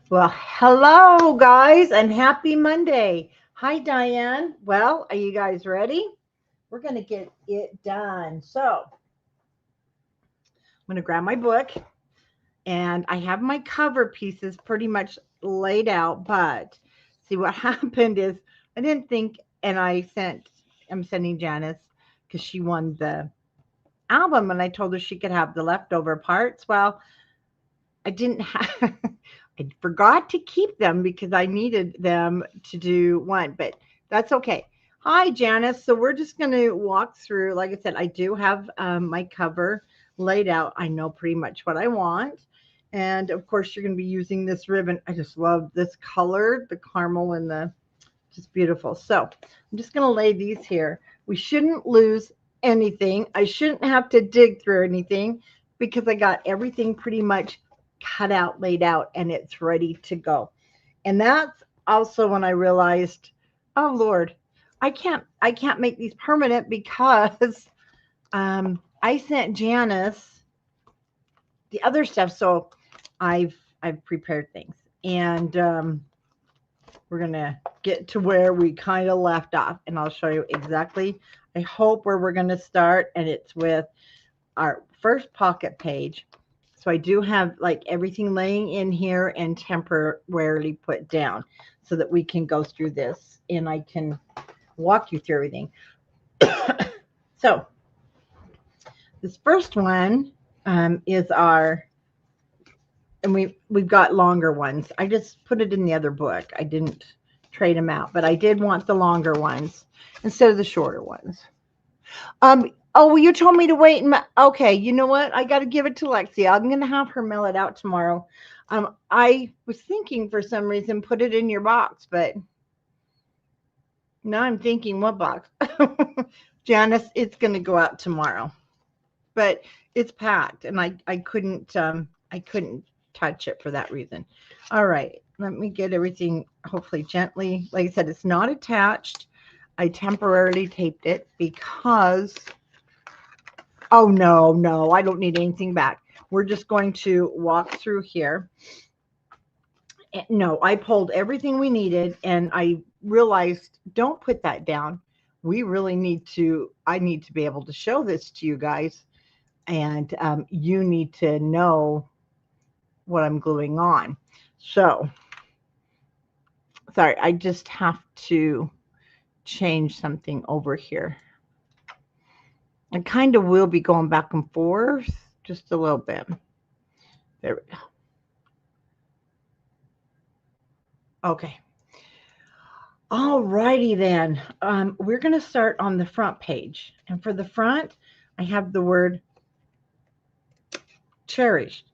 Well, hello, guys, and happy Monday. Hi, Diane. Well, are you guys ready? We're going to get it done. So, I'm going to grab my book, and I have my cover pieces pretty much laid out. But see, what happened is I didn't think, and I'm sending Janice because she won the album, and I told her she could have the leftover parts. Well, I didn't have I forgot to keep them because I needed them to do one, but that's okay. Hi, Janice. So we're just going to walk through. Like I said, I do have my cover laid out. I know pretty much what I want. And of course, you're going to be using this ribbon. I just love this color, the caramel and the just beautiful. So I'm just going to lay these here. We shouldn't lose anything. I shouldn't have to dig through anything because I got everything pretty much cut out, laid out, and it's ready to go. And that's also when I realized, oh Lord, I can't make these permanent because I sent Janice the other stuff. So I've prepared things. And we're gonna get to where we kind of left off, and I'll show you exactly. I hope where we're gonna start, and it's with our first pocket page. So I do have like everything laying in here and temporarily put down, so that we can go through this and I can walk you through everything. So this first one is our and we've got longer ones. I just put it in the other book. I didn't trade them out, but I did want the longer ones instead of the shorter ones. Oh, well, you told me to wait. Okay, you know what? I got to give it to Lexi. I'm gonna have her mail it out tomorrow. I was thinking for some reason put it in your box, but now I'm thinking what box? Janice, it's gonna go out tomorrow, but it's packed, and I couldn't touch it for that reason. All right, let me get everything hopefully gently. Like I said, it's not attached. I temporarily taped it because oh no, no, I don't need anything back. We're just going to walk through here. No, I pulled everything we needed and I realized don't put that down. We really need to, I need to be able to show this to you guys, and you need to know what I'm gluing on. So, sorry, I just have to change something over here. I kind of will be going back and forth just a little bit. There we go. Okay. All righty then. We're going to start on the front page. And for the front, I have the word cherished.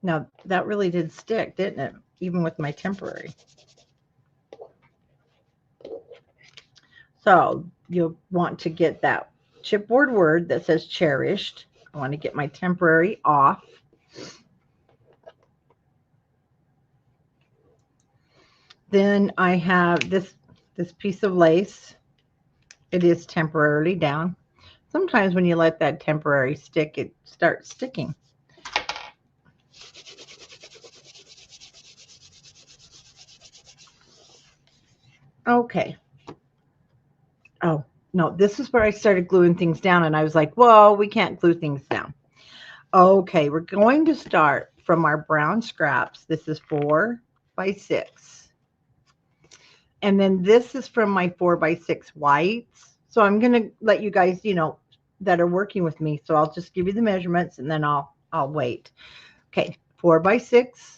Now, that really did stick, didn't it? Even with my temporary. So you'll want to get that chipboard word that says cherished. I want to get my temporary off. Then I have this piece of lace. It is temporarily down. Sometimes when you let that temporary stick, it starts sticking. Okay. Oh, no, this is where I started gluing things down, and I was like, whoa, we can't glue things down. Okay, we're going to start from our brown scraps. This is 4x6. And then this is from my 4x6 whites. So I'm going to let you guys, that are working with me. So I'll just give you the measurements and then I'll wait. Okay, 4x6.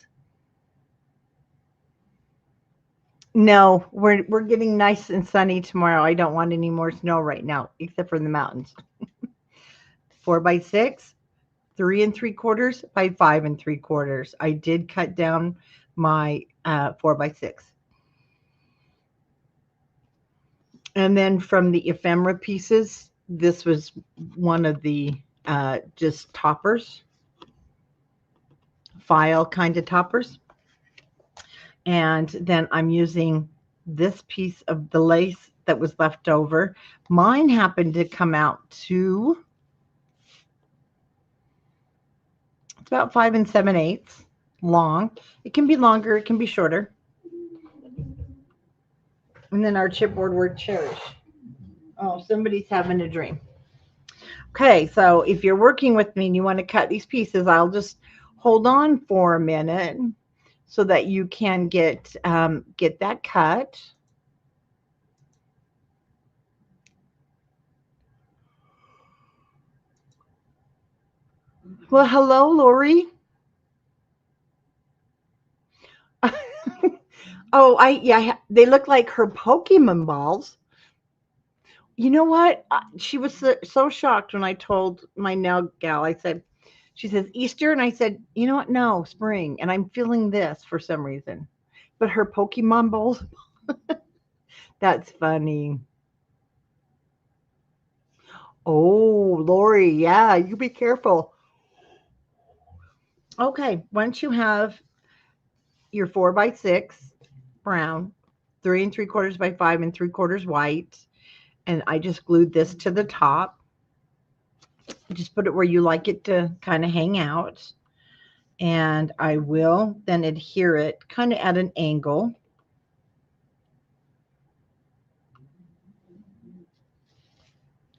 No, we're getting nice and sunny tomorrow. I don't want any more snow right now, except for in the mountains. 4x6, 3 3/4 by 5 3/4. I did cut down my 4x6. And then from the ephemera pieces, this was one of the just toppers, file kind of toppers. And then I'm using this piece of the lace that was left over. Mine happened to come out to, it's about 5 7/8. long. It can be longer, it can be shorter. And then our chipboard word cherish. Oh, somebody's having a dream. Okay, so if you're working with me and you want to cut these pieces, I'll just hold on for a minute so that you can get that cut. Well, hello, Lori. Oh, yeah, they look like her Pokemon balls. You know what? She was so shocked when I told my nail gal. I said, she says Easter, and I said, you know what? No, spring, and I'm feeling this for some reason. But her Pokemon balls, that's funny. Oh, Lori, yeah, you be careful. Okay, once you have your 4x6 brown, 3 3/4 by 5 3/4 white, and I just glued this to the top. Just put it where you like it to kind of hang out. And I will then adhere it kind of at an angle.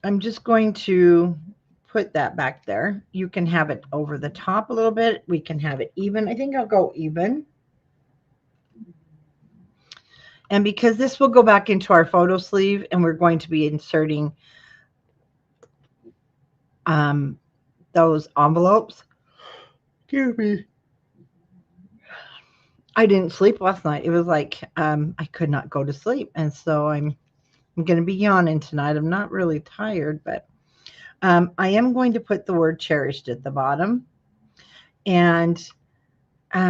I'm just going to put that back there. You can have it over the top a little bit. We can have it even. I think I'll go even. And because this will go back into our photo sleeve and we're going to be inserting those envelopes. Excuse me. I didn't sleep last night. It was like I could not go to sleep. And so I'm going to be yawning tonight. I'm not really tired, but I am going to put the word cherished at the bottom. And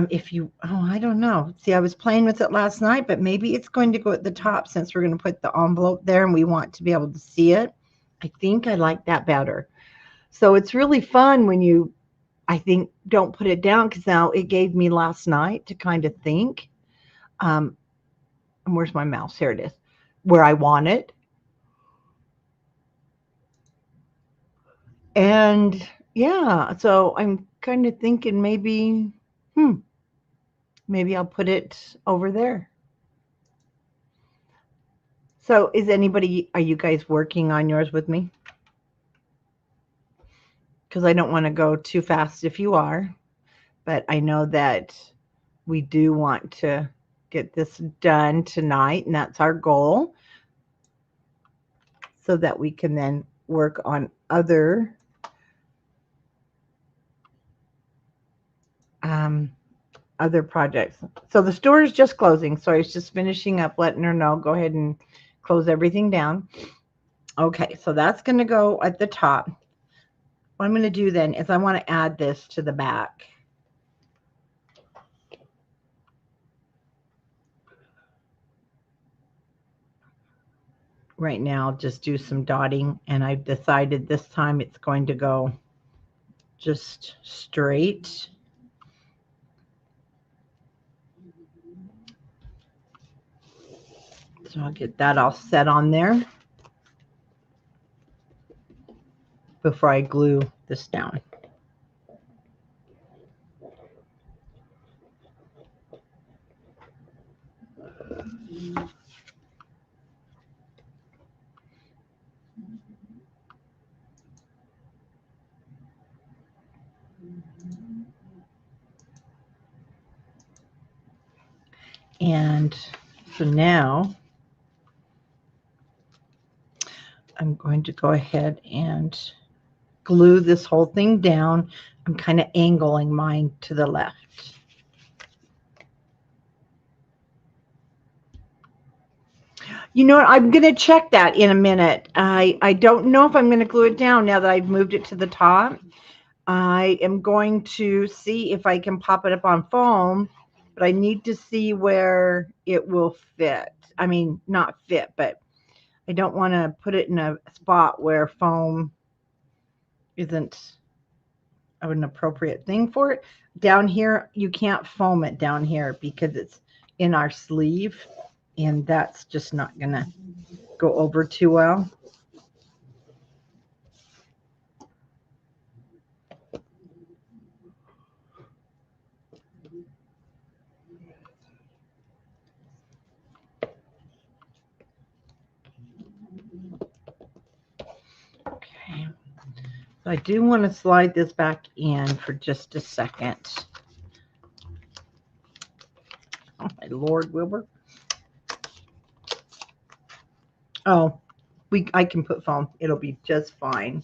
if you, oh, I don't know. See, I was playing with it last night, but maybe it's going to go at the top since we're going to put the envelope there and we want to be able to see it. I think I like that better. So it's really fun when you, I think, don't put it down because now it gave me last night to kind of think. Um, where's my mouse? Here it is. Where I want it. And yeah, so I'm kind of thinking maybe I'll put it over there. So are you guys working on yours with me? Because I don't want to go too fast if you are, but I know that we do want to get this done tonight, and that's our goal, so that we can then work on um, other projects. So the store is just closing, so I was just finishing up letting her know, go ahead and close everything down. Okay, so that's going to go at the top. What I'm going to do then is I want to add this to the back. Right now, just do some dotting, and I've decided this time it's going to go just straight. So I'll get that all set on there before I glue this down. And so now I'm going to go ahead and glue this whole thing down. I'm kind of angling mine to the left. You know what? I'm going to check that in a minute. I don't know if I'm going to glue it down now that I've moved it to the top. I am going to see if I can pop it up on foam, but I need to see where it will fit. I mean, not fit, but I don't want to put it in a spot where foam isn't an appropriate thing for it. Down here, you can't foam it down here because it's in our sleeve, and that's just not going to go over too well. I do want to slide this back in for just a second. Oh my Lord, Wilbur. Oh, I can put foam. It'll be just fine.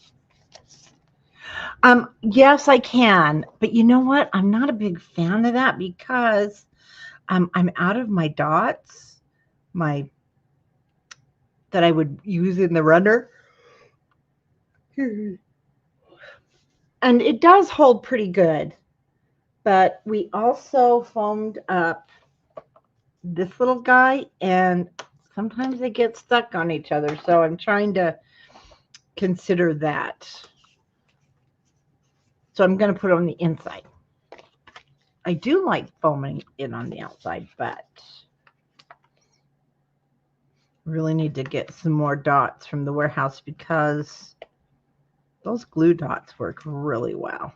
Yes, I can, but you know what? I'm not a big fan of that because I'm out of my dots, my that I would use in the runner. And it does hold pretty good, but we also foamed up this little guy, and sometimes they get stuck on each other. So I'm trying to consider that. So I'm going to put it on the inside. I do like foaming it on the outside, but really need to get some more dots from the warehouse because those glue dots work really well.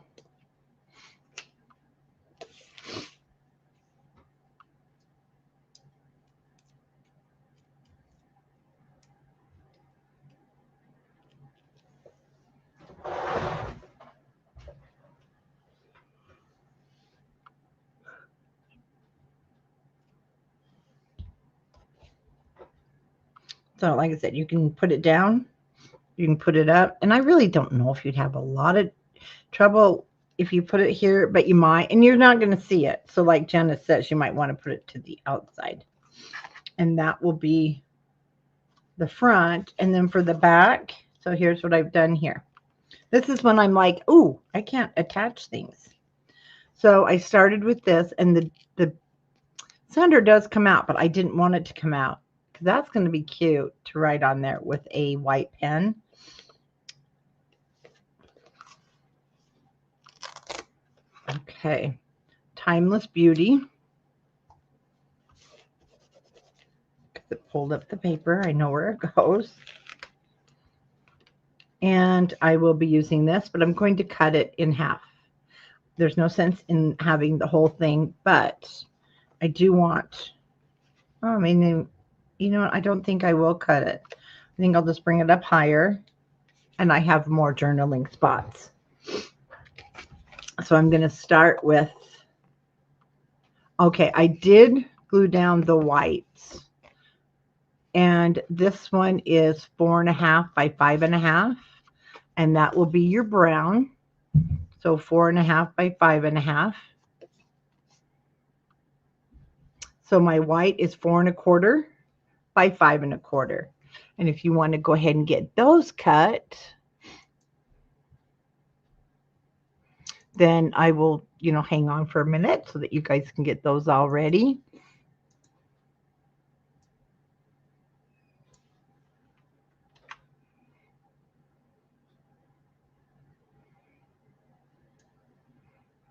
So like I said, you can put it down, you can put it up, and I really don't know if you'd have a lot of trouble if you put it here, but you might, and you're not going to see it. So like Jenna says, you might want to put it to the outside, and that will be the front. And then for the back, so here's what I've done here. This is when I'm like, ooh, I can't attach things. So I started with this, and the center does come out, but I didn't want it to come out because that's going to be cute to write on there with a white pen. Okay, Timeless Beauty. It pulled up the paper. I know where it goes. And I will be using this, but I'm going to cut it in half. There's no sense in having the whole thing, but I do want, I mean, you know what? I don't think I will cut it. I think I'll just bring it up higher, and I have more journaling spots. So I'm going to start with, okay, I did glue down the whites, and this one is 4.5 by 5.5, and that will be your brown. So 4.5 by 5.5. So my white is 4.25 by 5.25. And if you want to go ahead and get those cut, then I will, hang on for a minute so that you guys can get those all ready.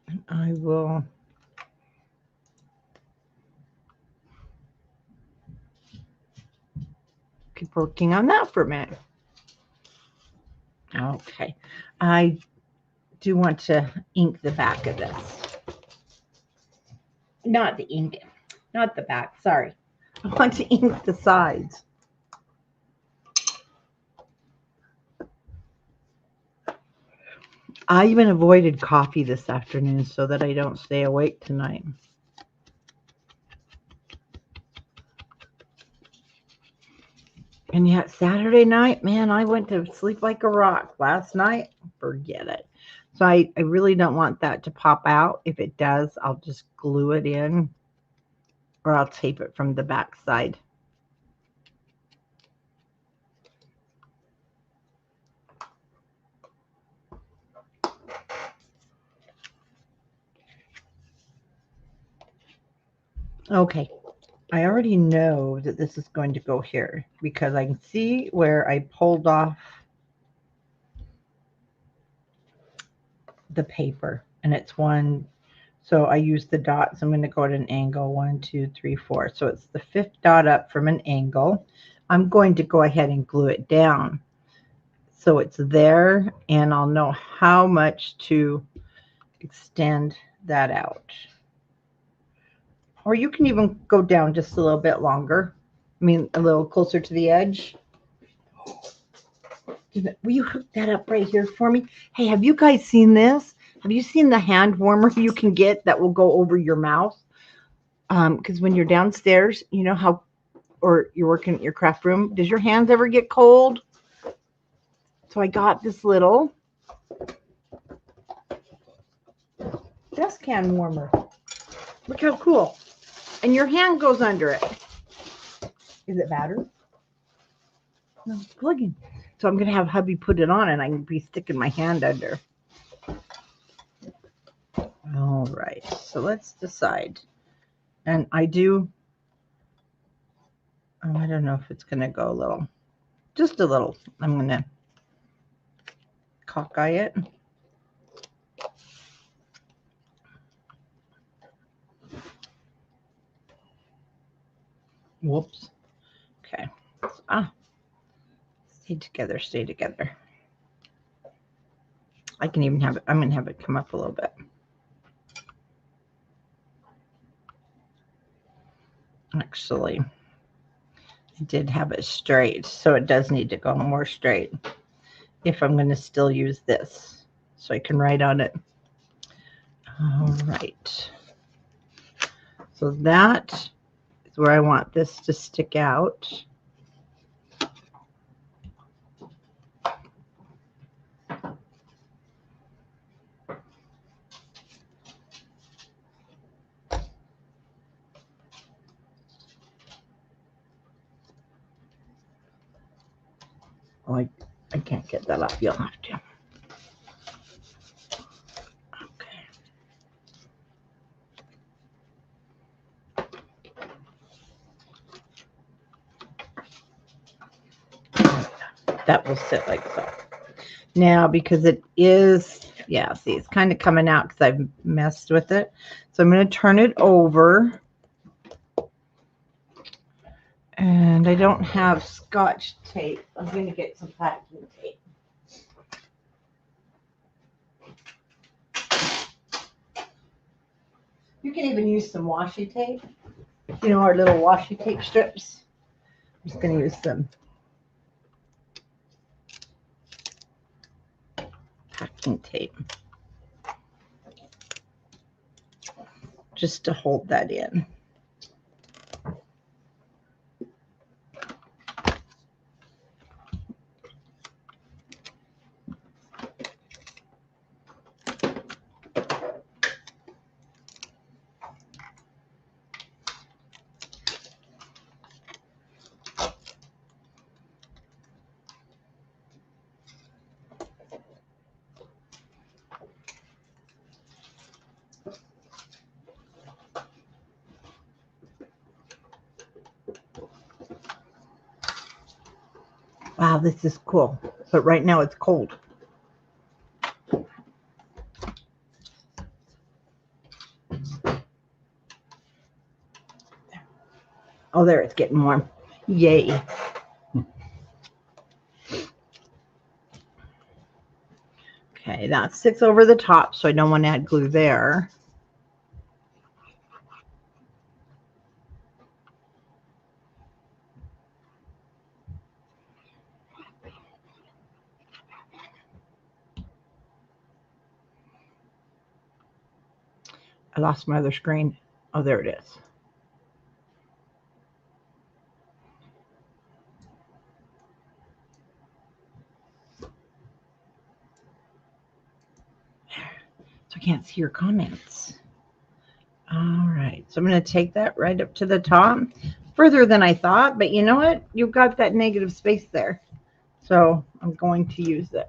And I will keep working on that for a minute. Okay. I do want to ink the back of this. Not the ink, not the back, sorry. I want to ink the sides. I even avoided coffee this afternoon so that I don't stay awake tonight. And yet Saturday night, man, I went to sleep like a rock last night. Forget it. So I really don't want that to pop out. If it does, I'll just glue it in, or I'll tape it from the back side. Okay, I already know that this is going to go here because I can see where I pulled off the paper, and it's one. So I use the dots. I'm going to go at an angle 1, 2, 3, 4. So it's the 5th dot up from an angle. I'm going to go ahead and glue it down so it's there, and I'll know how much to extend that out. Or you can even go down just a little bit longer. I mean, a little closer to the edge. Will you hook that up right here for me? Hey, have you guys seen this? Have you seen the hand warmer you can get that will go over your mouth? Because when you're downstairs, you know how, or you're working at your craft room, does your hands ever get cold? So I got this little desk hand warmer. Look how cool. And your hand goes under it. Is it battered? No, it's plugging. So I'm going to have hubby put it on and I can be sticking my hand under. All right. So let's decide. And I do, I don't know if it's going to go a little, just a little. I'm going to cockeye it. Whoops. Okay. Stay together, stay together. I can even have it, I'm going to have it come up a little bit. Actually, I did have it straight, so it does need to go more straight if I'm going to still use this. So I can write on it. All right. So that is where I want this to stick out. Oh, I can't get that up. You'll have to. Okay. That will sit like so. Now, because it is, yeah, see, it's kind of coming out because I've messed with it. So I'm going to turn it over. And I don't have Scotch tape. I'm going to get some packing tape. You can even use some washi tape. You know, our little washi tape strips. I'm just going to use some packing tape just to hold that in. Wow, this is cool. But right now it's cold. Oh, there, it's getting warm. Yay. Okay, that sits over the top, so I don't want to add glue there. I lost my other screen. Oh, there it is. So I can't see your comments. All right, so I'm going to take that right up to the top, further than I thought, but you know what? You've got that negative space there. So I'm going to use it.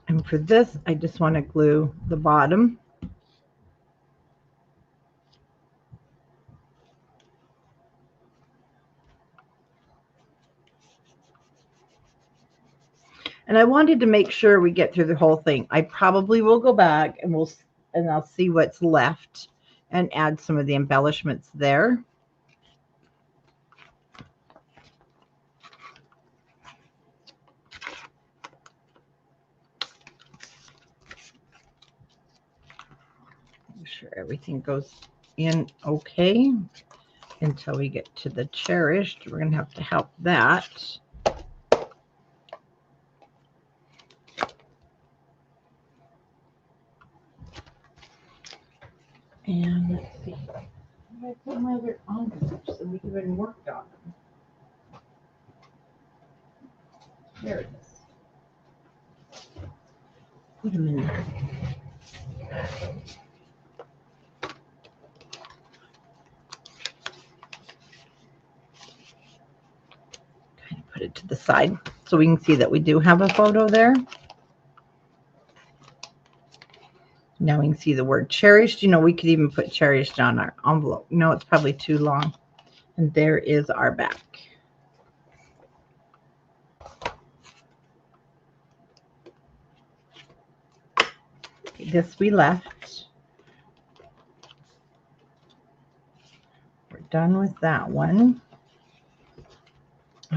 And for this, I just want to glue the bottom. And I wanted to make sure we get through the whole thing. I probably will go back and I'll see what's left and add some of the embellishments there. sure everything goes in okay until we get to the cherished. We're going to have to help that. And let's see. I put my other envelopes and we even worked on them. There it is. Put them in there. Kind of put it to the side so we can see that we do have a photo there. Now we can see the word cherished. You know, we could even put cherished on our envelope. No, it's probably too long. And there is our back. This we left. We're done with that one.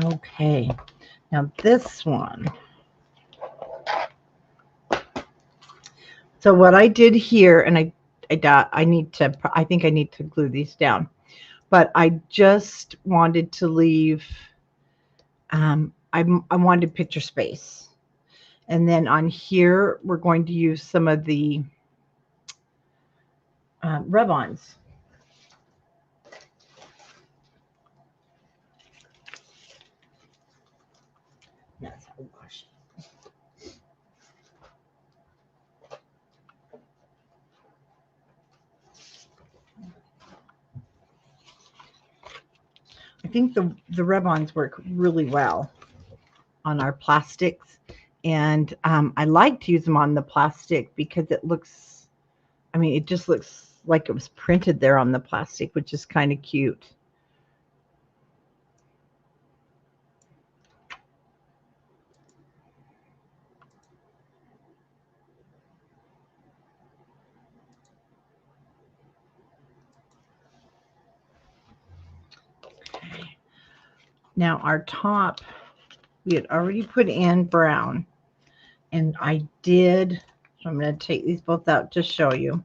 Okay, now this one. So what I did here, and I think I need to glue these down, but I just wanted to leave. I wanted picture space, and then on here we're going to use some of the rub-ons. That's how I wash it. I think the rub-ons work really well on our plastics, and I like to use them on the plastic because it looks, I mean, it just looks like it was printed there on the plastic, which is kind of cute. Now our top, we had already put in brown, and I did, so I'm going to take these both out to show you.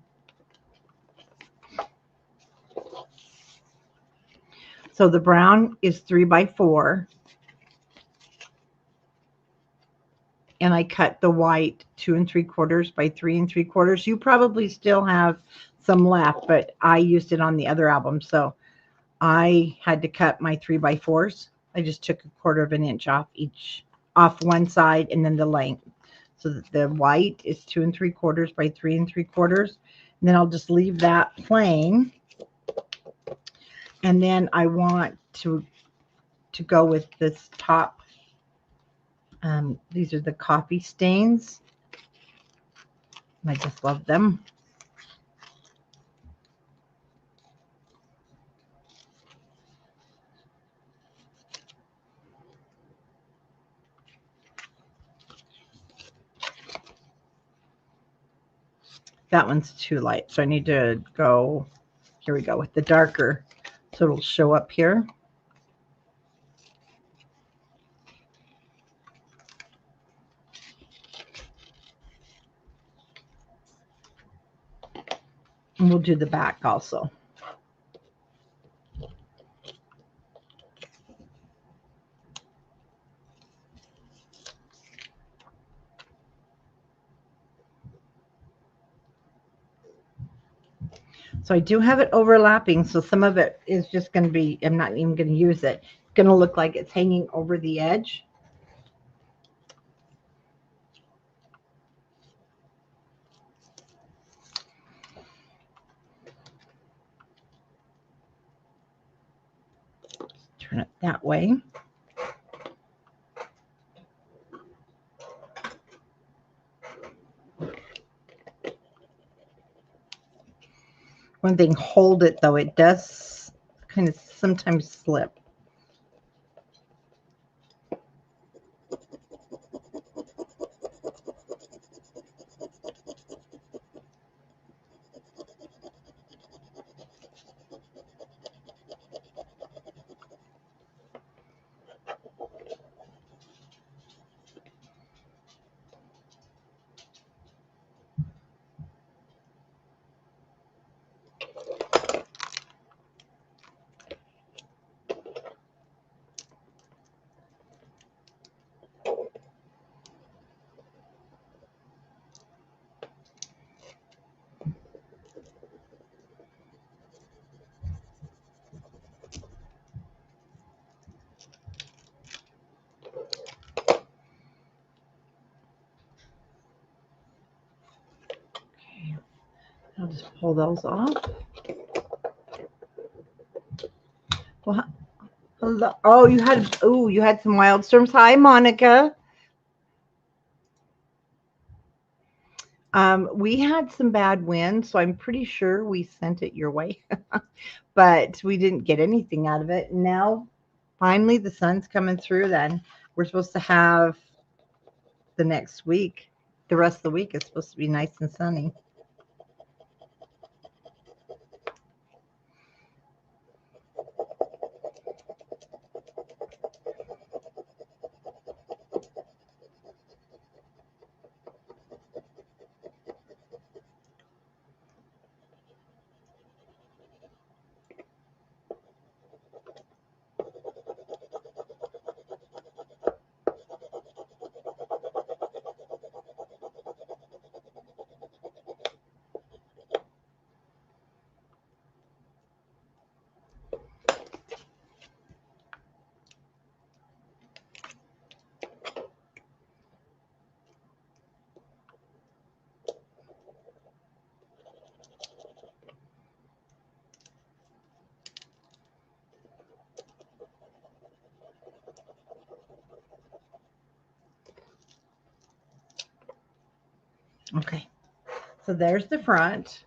So the brown is 3x4, and I cut the white 2 3/4 by 3 3/4. You probably still have some left, but I used it on the other album, so I had to cut my 3x4s. I just took 1/4 of an inch off one side, and then the length, so that the white is 2 3/4 by 3 3/4. And then I'll just leave that plain. And then I want to go with this top. These are the coffee stains. I just love them. That one's too light, so I need to go, here we go, with the darker, so it'll show up here. And we'll do the back also. So I do have it overlapping, so some of it is just going to be, I'm not even going to use it. It's going to look like it's hanging over the edge. Turn it that way. One thing, hold it though, it does kind of sometimes slip. I'll just pull those off. Well, hello. Oh, you had some wild storms. Hi, Monica. We had some bad winds, so I'm pretty sure we sent it your way, but we didn't get anything out of it. Now, finally, the sun's coming through. Then we're supposed to have the next week. The rest of the week is supposed to be nice and sunny. Okay, so there's the front.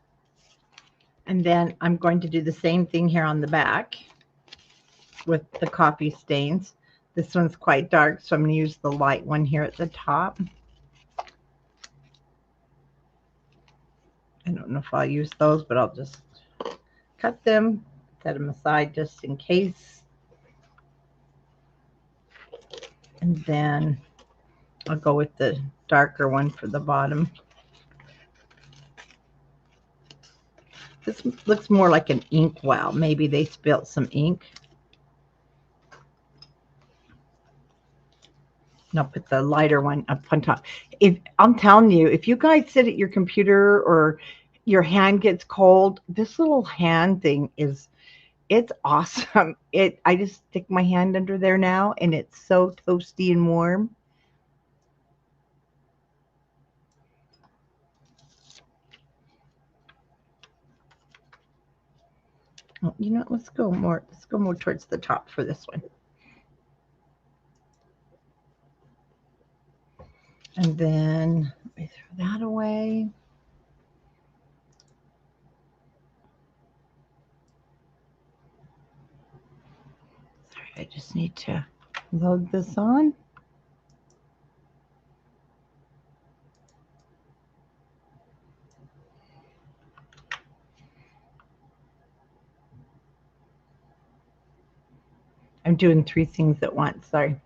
And then I'm going to do the same thing here on the back with the coffee stains. This one's quite dark, so I'm going to use the light one here at the top. I don't know if I'll use those, but I'll just cut them, set them aside just in case. And then I'll go with the darker one for the bottom. This looks more like an ink well. Maybe they spilt some ink. And I'll put the lighter one up on top. If I'm telling you, if you guys sit at your computer or your hand gets cold, this little hand thing it's awesome. I just stick my hand under there now and it's so toasty and warm. Oh, you know, let's go more towards the top for this one. And then we throw that away. Sorry, I just need to load this on. I'm doing 3 things at once, sorry.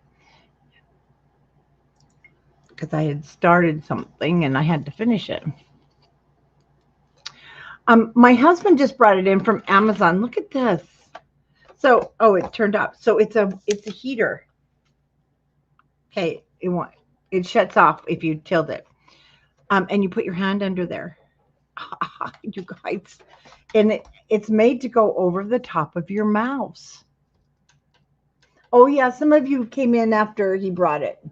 Because I had started something and I had to finish it. My husband just brought it in from Amazon. Look at this. So, oh, it turned up. So it's a heater. Okay, it shuts off if you tilt it. And you put your hand under there. You guys. And it's made to go over the top of your mouse. Oh yeah, some of you came in after he brought it.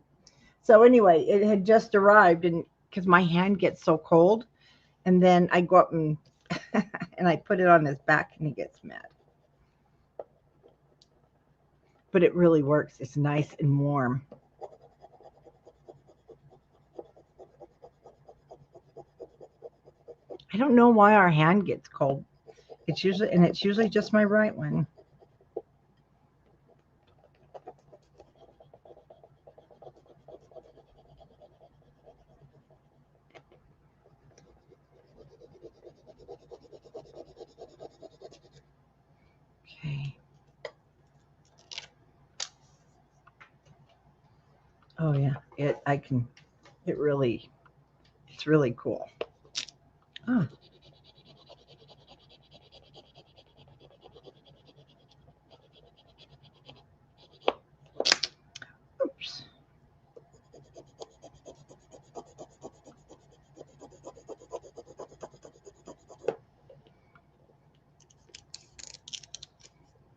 So anyway, it had just arrived, and because my hand gets so cold, and then I go up and and I put it on his back, and he gets mad. But it really works. It's nice and warm. I don't know why our hand gets cold. It's usually just my right one. Okay. Oh yeah, it's really cool. Oh. Oops.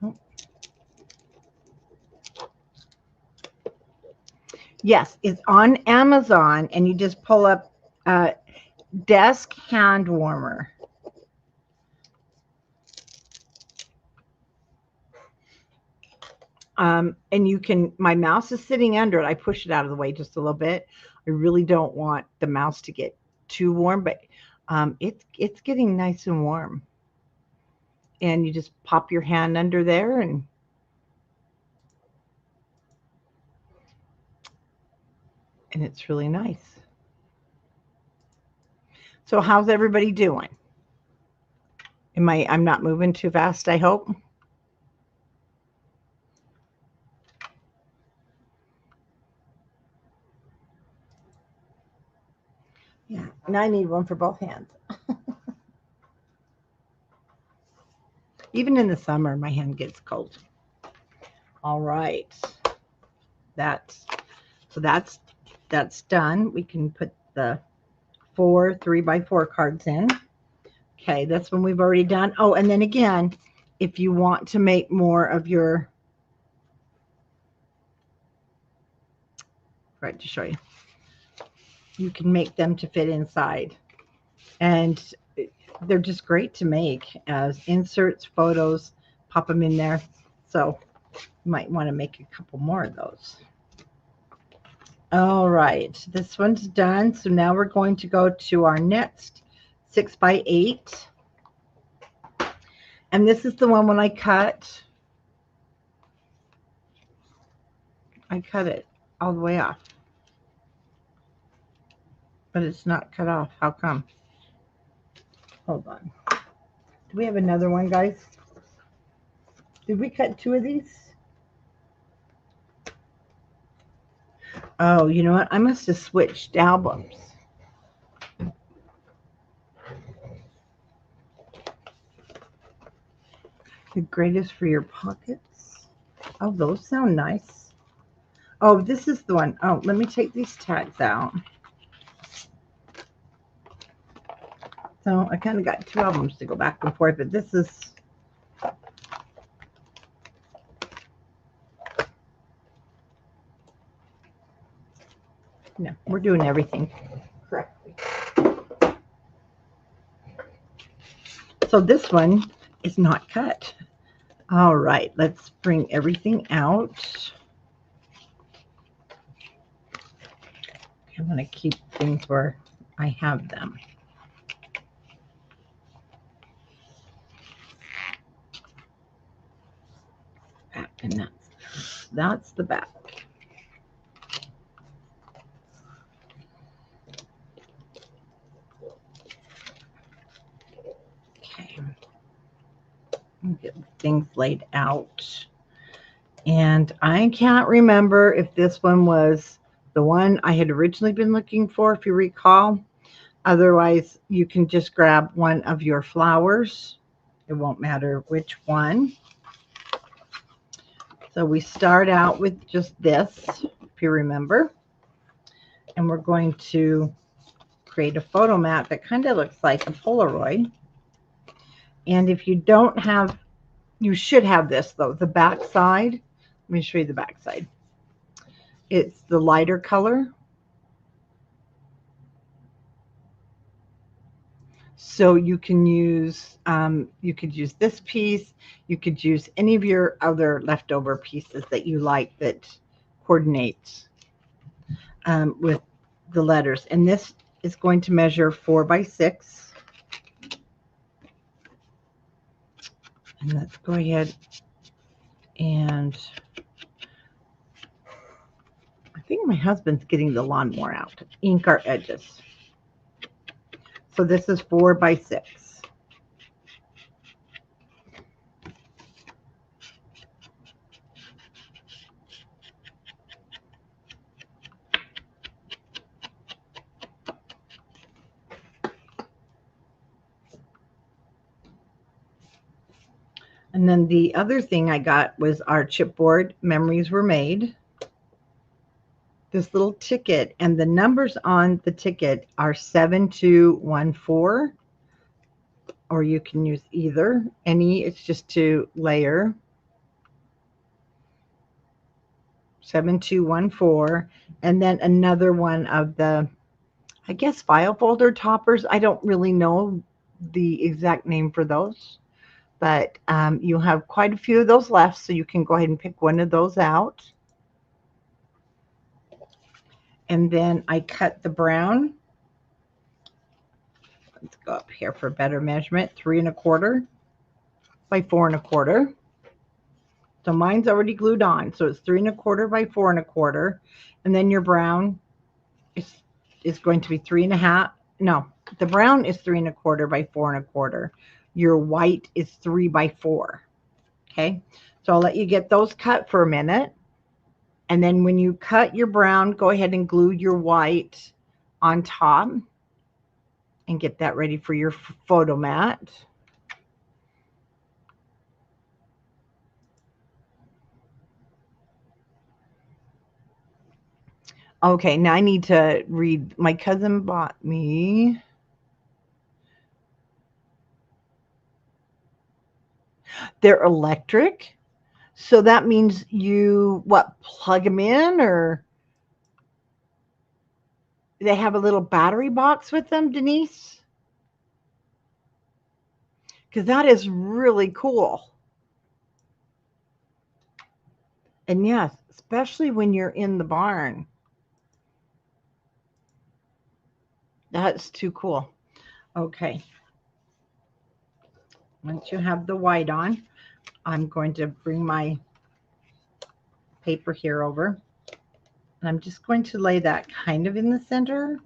Oh. Yes, it's on Amazon, and you just pull up desk hand warmer. And you can, my mouse is sitting under it. I push it out of the way just a little bit. I really don't want the mouse to get too warm, but it's getting nice and warm. And you just pop your hand under there and it's really nice. So how's everybody doing? I'm not moving too fast, I hope. Yeah, and I need one for both hands. Even in the summer, my hand gets cold. All right. That's so that's done. We can put the 4 3x4 cards in. Okay, that's one we've already done. Oh, and then again, if you want to make more of your, right, to show you, you can make them to fit inside. And they're just great to make as inserts, photos, pop them in there. So you might want to make a couple more of those. All right, this one's done. So now we're going to go to our next 6x8. And this is the one when I cut it all the way off. But it's not cut off. How come? Hold on. Do we have another one, guys? Did we cut 2 of these? Oh, you know what? I must have switched albums. The greatest for your pockets. Oh, those sound nice. Oh, this is the one. Oh, let me take these tags out. So I kind of got 2 albums to go back and forth, but this is, no, we're doing everything correctly. So this one is not cut. All right, let's bring everything out. I'm going to keep things where I have them. Back, and that's the back. Okay. Get things laid out. And I can't remember if this one was the one I had originally been looking for, if you recall. Otherwise, you can just grab one of your flowers. It won't matter which one. So we start out with just this, if you remember. And we're going to create a photo mat that kind of looks like a Polaroid. And if you don't have, you should have this though, the back side. Let me show you the back side. It's the lighter color. So you can use, you could use this piece. You could use any of your other leftover pieces that you like that coordinates with the letters. And this is going to measure 4x6. And let's go ahead and I think my husband's getting the lawnmower out to ink our edges. So this is 4x6. And then the other thing I got was our chipboard, Memories Were Made. This little ticket, and the numbers on the ticket are 7214, or you can use either. Any, it's just to layer. 7214, and then another one of the, I guess, file folder toppers. I don't really know the exact name for those, but you have quite a few of those left, so you can go ahead and pick one of those out. And then I cut the brown. Let's go up here for better measurement. 3 1/4 by 4 1/4. So mine's already glued on, so it's 3 1/4 by 4 1/4, and then your brown is going to be 3 1/2. No, the brown is 3 1/4 by 4 1/4. Your white is 3 by 4. Okay, so I'll let you get those cut for a minute, and then when you cut your brown, go ahead and glue your white on top and get that ready for your photo mat. Okay, now I need to read. My cousin bought me. They're electric. So that means you, what, plug them in, or they have a little battery box with them, Denise? Because that is really cool. And yes, especially when you're in the barn. That's too cool. Okay. Once you have the white on, I'm going to bring my paper here over. And I'm just going to lay that kind of in the center.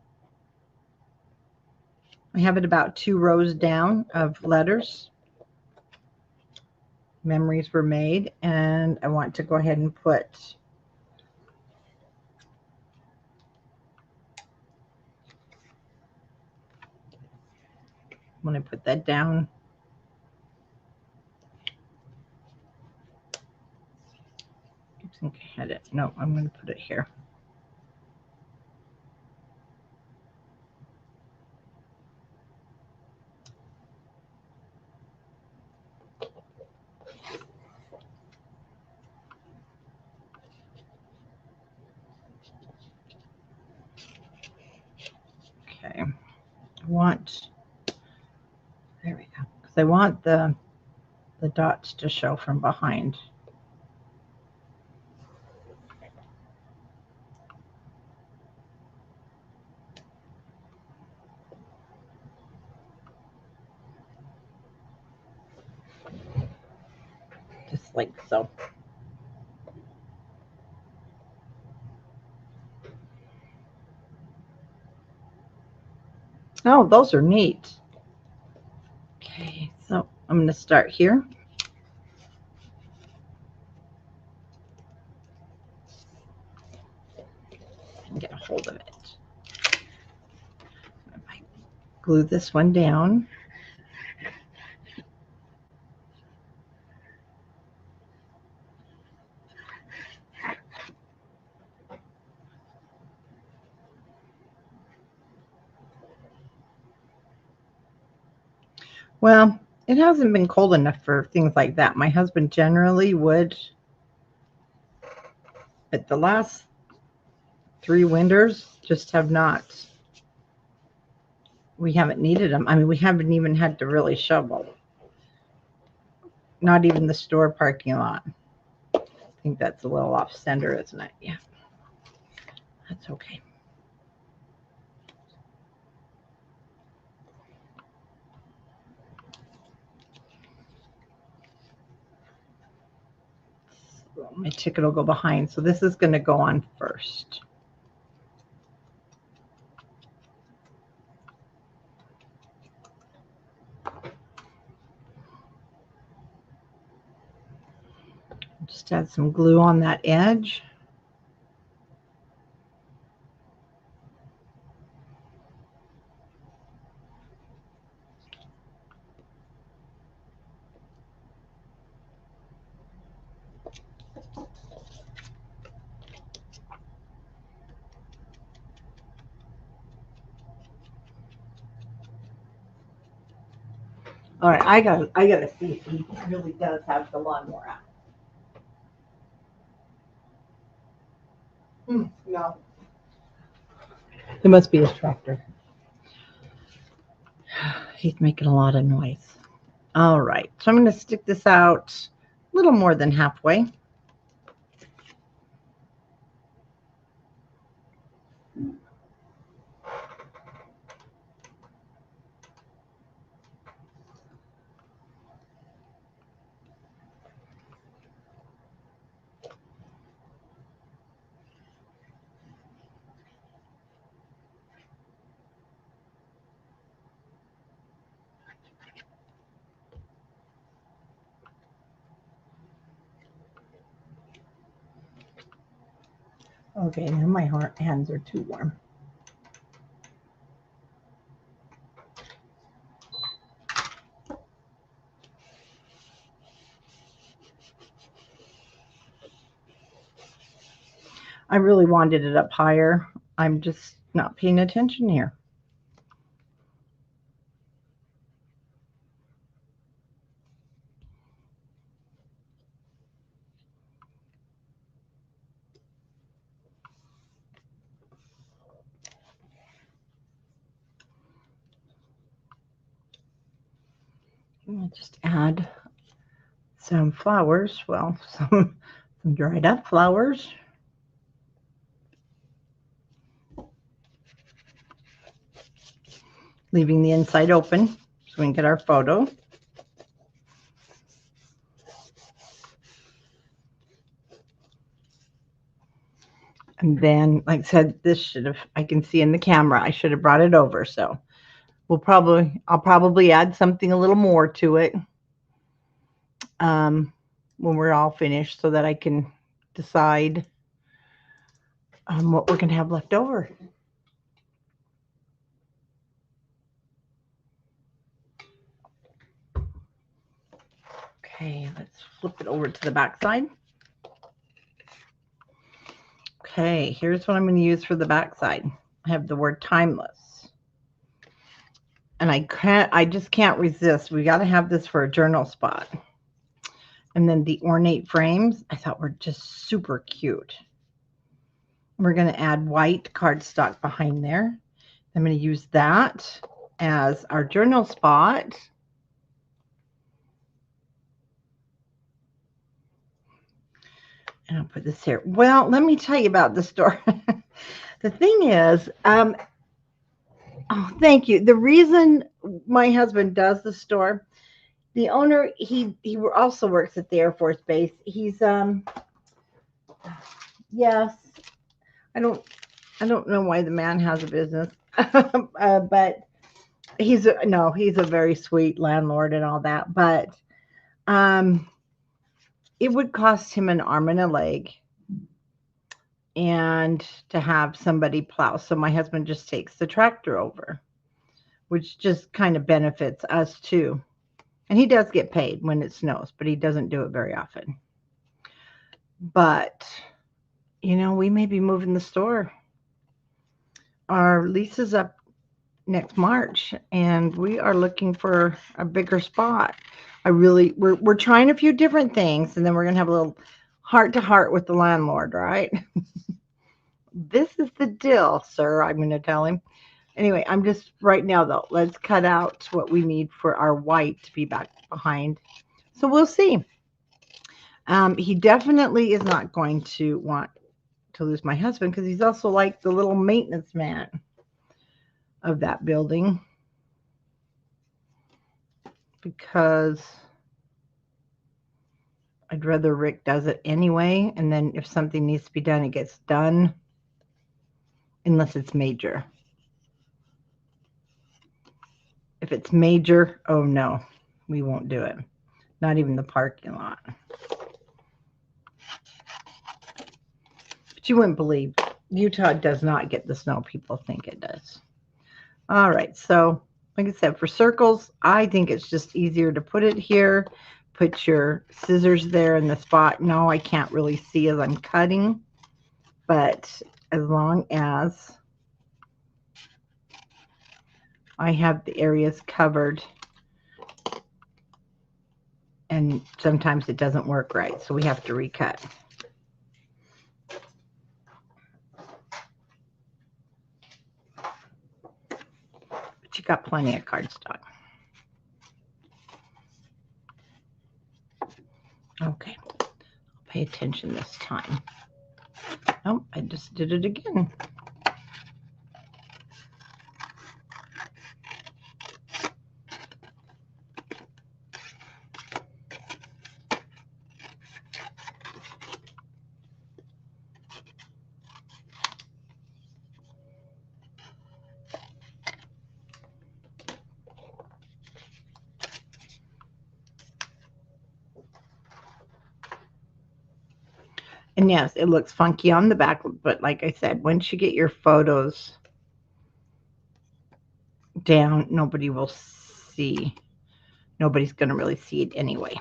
I have it about 2 rows down of letters. Memories were made, and I want to go ahead and put when I put that down. I think I had it. No, I'm going to put it here. Okay. There we go. Because I want the dots to show from behind. Just like so. Oh, those are neat. Okay, so I'm going to start here. And get a hold of it. I glue this one down. Well, it hasn't been cold enough for things like that. My husband generally would, but the last 3 winters just have not. We haven't needed them. I mean, we haven't even had to really shovel. Not even the store parking lot. I think that's a little off center, isn't it? Yeah. That's okay. My ticket will go behind. So this is going to go on first. Just add some glue on that edge. All right, I gotta see if he really does have the lawnmower out. No. It must be his tractor. He's making a lot of noise. All right, so I'm going to stick this out a little more than halfway. Okay, now my hands are too warm. I really wanted it up higher. I'm just not paying attention here. I'll just add some flowers. Well, some dried up flowers. Leaving the inside open so we can get our photo. And then, like I said, this should have, I can see in the camera, I should have brought it over. So I'll probably add something a little more to it when we're all finished so that I can decide what we're going to have left over. Okay, let's flip it over to the back side. Okay, here's what I'm going to use for the back side. I have the word timeless. And I just can't resist. We got to have this for a journal spot. And then the ornate frames, I thought were just super cute. We're going to add white cardstock behind there. I'm going to use that as our journal spot. And I'll put this here. Well, let me tell you about the store. The thing is, oh, thank you. The reason my husband does the store, the owner, he also works at the Air Force Base. He's yes, I don't know why the man has a business, but he's a very sweet landlord and all that. But it would cost him an arm and a leg, and to have somebody plow. So my husband just takes the tractor over, which just kind of benefits us too. And he does get paid when it snows, but he doesn't do it very often. But we may be moving the store. Our lease is up next March, and we are looking for a bigger spot. We're trying a few different things, and then we're gonna have a little heart to heart with the landlord, right? This is the deal, sir. I'm gonna tell him. Anyway, I'm just right now though. Let's cut out what we need for our white to be back behind. So we'll see. He definitely is not going to want to lose my husband because he's also like the little maintenance man of that building, because I'd rather Rick does it anyway, and then if something needs to be done, it gets done, unless it's major. If it's major, oh no, we won't do it. Not even the parking lot. But you wouldn't believe, Utah does not get the snow people think it does. All right, so like I said, for circles, I think it's just easier to put it here. Put your scissors there in the spot. No, I can't really see as I'm cutting, but as long as I have the areas covered, and sometimes it doesn't work right, so we have to recut. But you got plenty of cardstock. pay attention this time. Oh, I just did it again. And yes, it looks funky on the back, but like I said, once you get your photos down, nobody will see. Nobody's going to really see it anyway.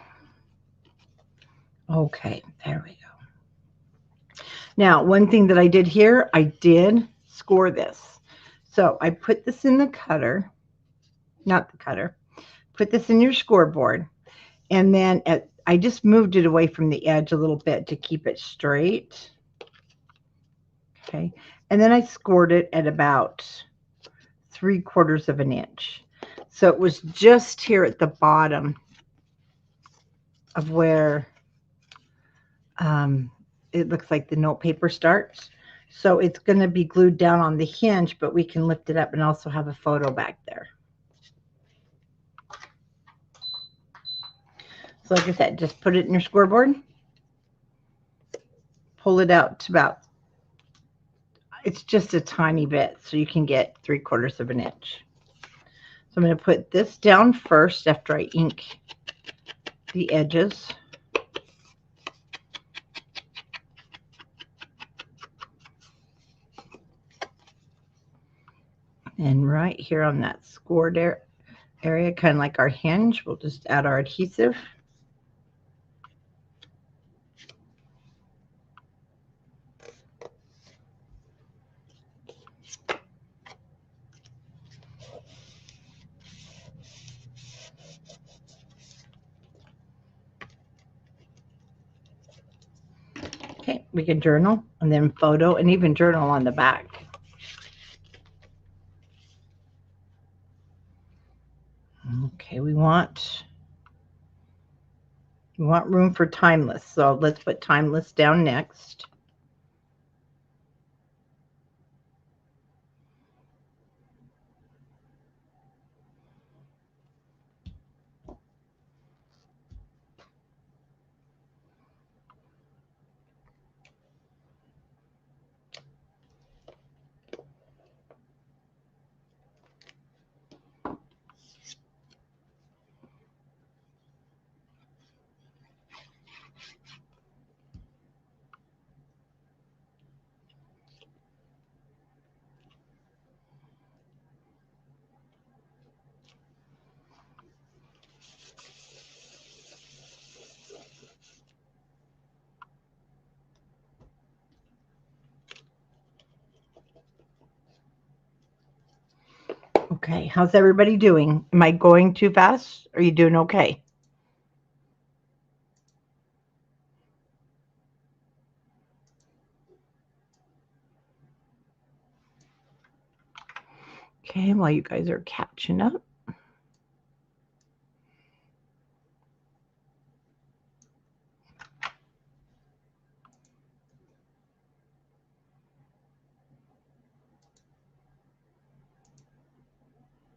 Okay, there we go. Now, one thing that I did here, I did score this. So I put this in the cutter, not the cutter, put this in your scoreboard, and then I just moved it away from the edge a little bit to keep it straight. Okay, and then I scored it at about 3/4 of an inch. So it was just here at the bottom of where it looks like the note paper starts. So it's going to be glued down on the hinge, but we can lift it up and also have a photo back there. So like I said, just put it in your scoreboard, pull it out to about, it's just a tiny bit, so you can get 3/4 of an inch. So I'm going to put this down first after I ink the edges. And right here on that scored area, kind of like our hinge, we'll just add our adhesive. Okay, we can journal and then photo and even journal on the back. Okay, we want room for timeless, so let's put timeless down next. Okay, how's everybody doing? Am I going too fast? Are you doing okay? Okay, while you guys are catching up.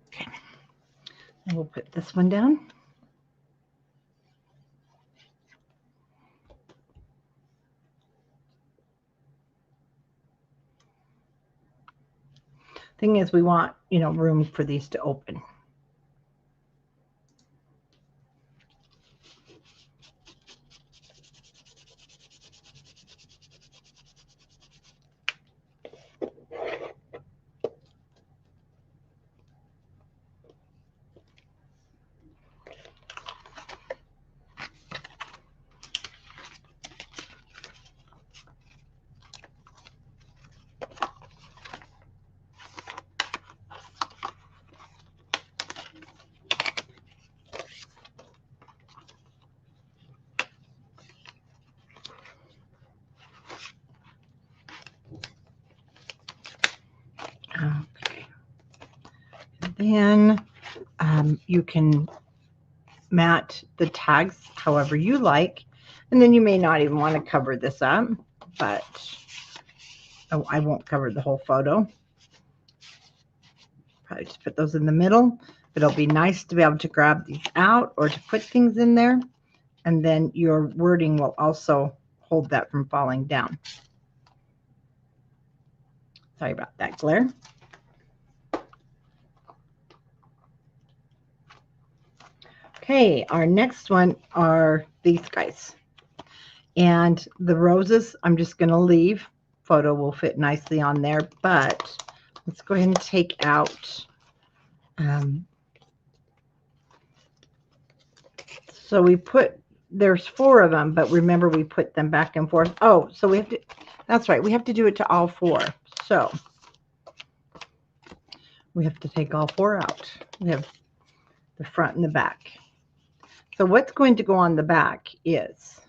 Okay, and we'll put this one down. Thing is, we want, room for these to open. Okay. Then you can mat the tags however you like. And then you may not even want to cover this up, but oh, I won't cover the whole photo. Probably just put those in the middle. It'll be nice to be able to grab these out or to put things in there. And then your wording will also hold that from falling down. Sorry about that glare. Okay, our next one are these guys. And the roses, I'm just going to leave. Photo will fit nicely on there, but let's go ahead and take out. So we put, there's 4 of them, but remember we put them back and forth. Oh, so we have to, that's right, we have to do it to all 4. So we have to take all 4 out. We have the front and the back. So what's going to go on the back is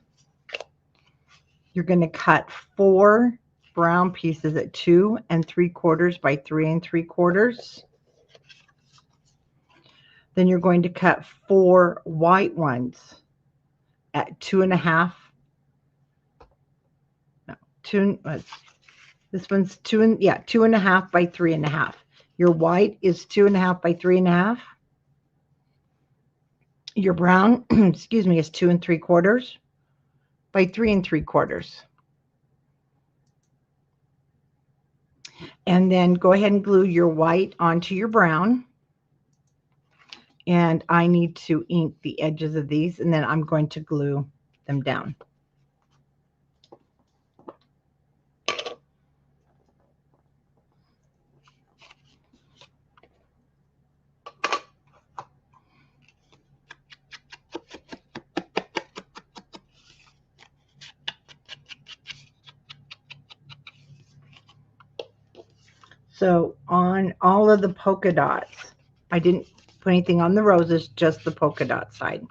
you're going to cut 4 brown pieces at 2 3/4 by 3 3/4. Then you're going to cut 4 white ones at 2 1/2. No, 2. This one's 2 1/2 by 3 1/2. Your white is 2 1/2 by 3 1/2. Your brown, excuse me, is 2 3/4 by 3 3/4. And then go ahead and glue your white onto your brown. And I need to ink the edges of these, and then I'm going to glue them down. So on all of the polka dots, I didn't put anything on the roses, just the polka dot side.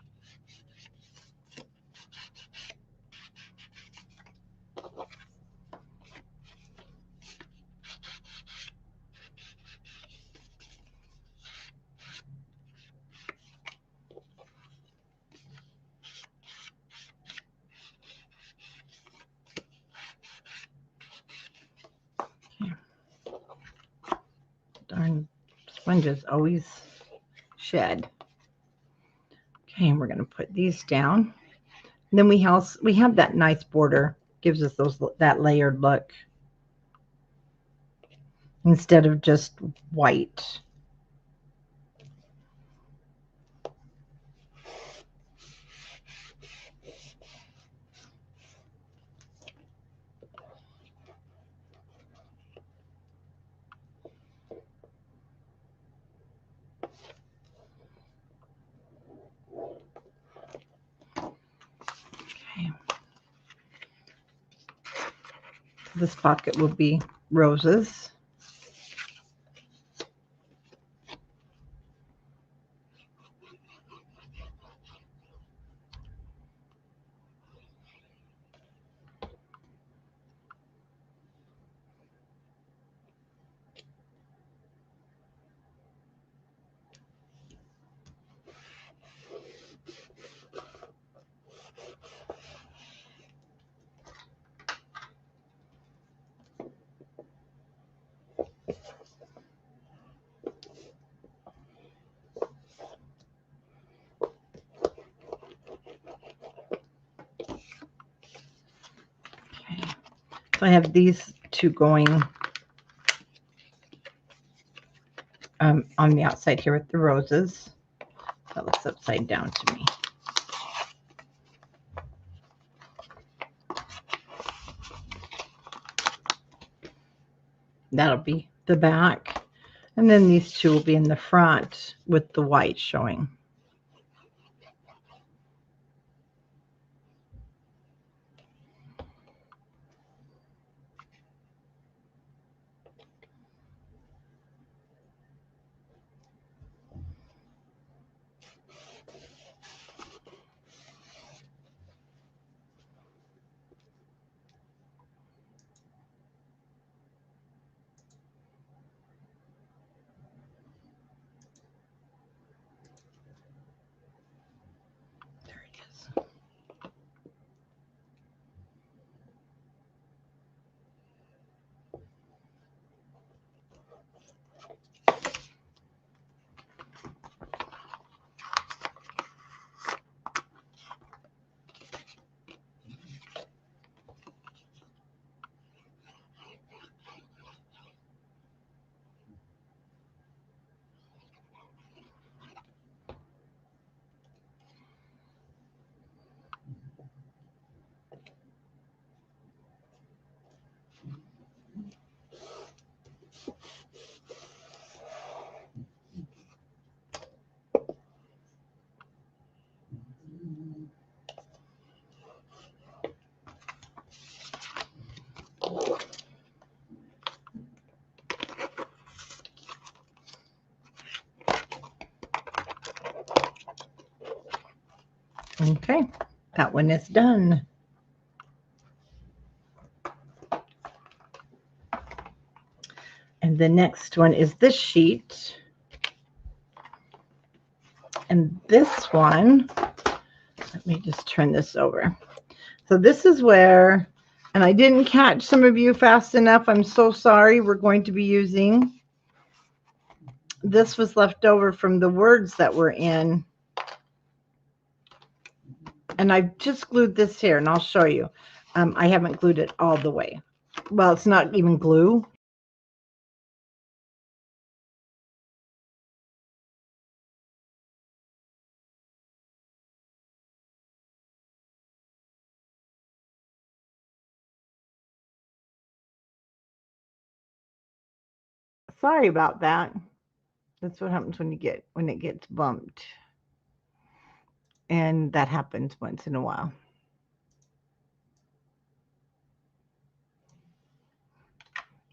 Darn sponges always shed. Okay, and we're going to put these down. And then we have that nice border, gives us that layered look instead of just white. Okay. This pocket will be roses. So I have these 2 going on the outside here with the roses. That looks upside down to me. That'll be the back. And then these 2 will be in the front with the white showing. Okay, that one is done. And the next one is this sheet. And this one, let me just turn this over. So this is where, and I didn't catch some of you fast enough. I'm so sorry. We're going to be using, this was left over from the words that were in. And I've just glued this here, and I'll show you. I haven't glued it all the way. Well, it's not even glue. Sorry about that. That's what happens when it gets bumped. And that happens once in a while.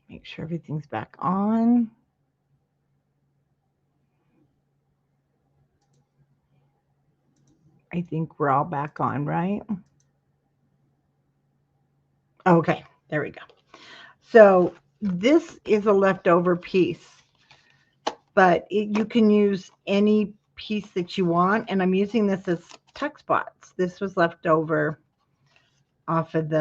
Make sure everything's back on. I think we're all back on, right? Okay, there we go. So this is a leftover piece, but you can use any piece that you want. And I'm using this as tuck spots. This was left over off of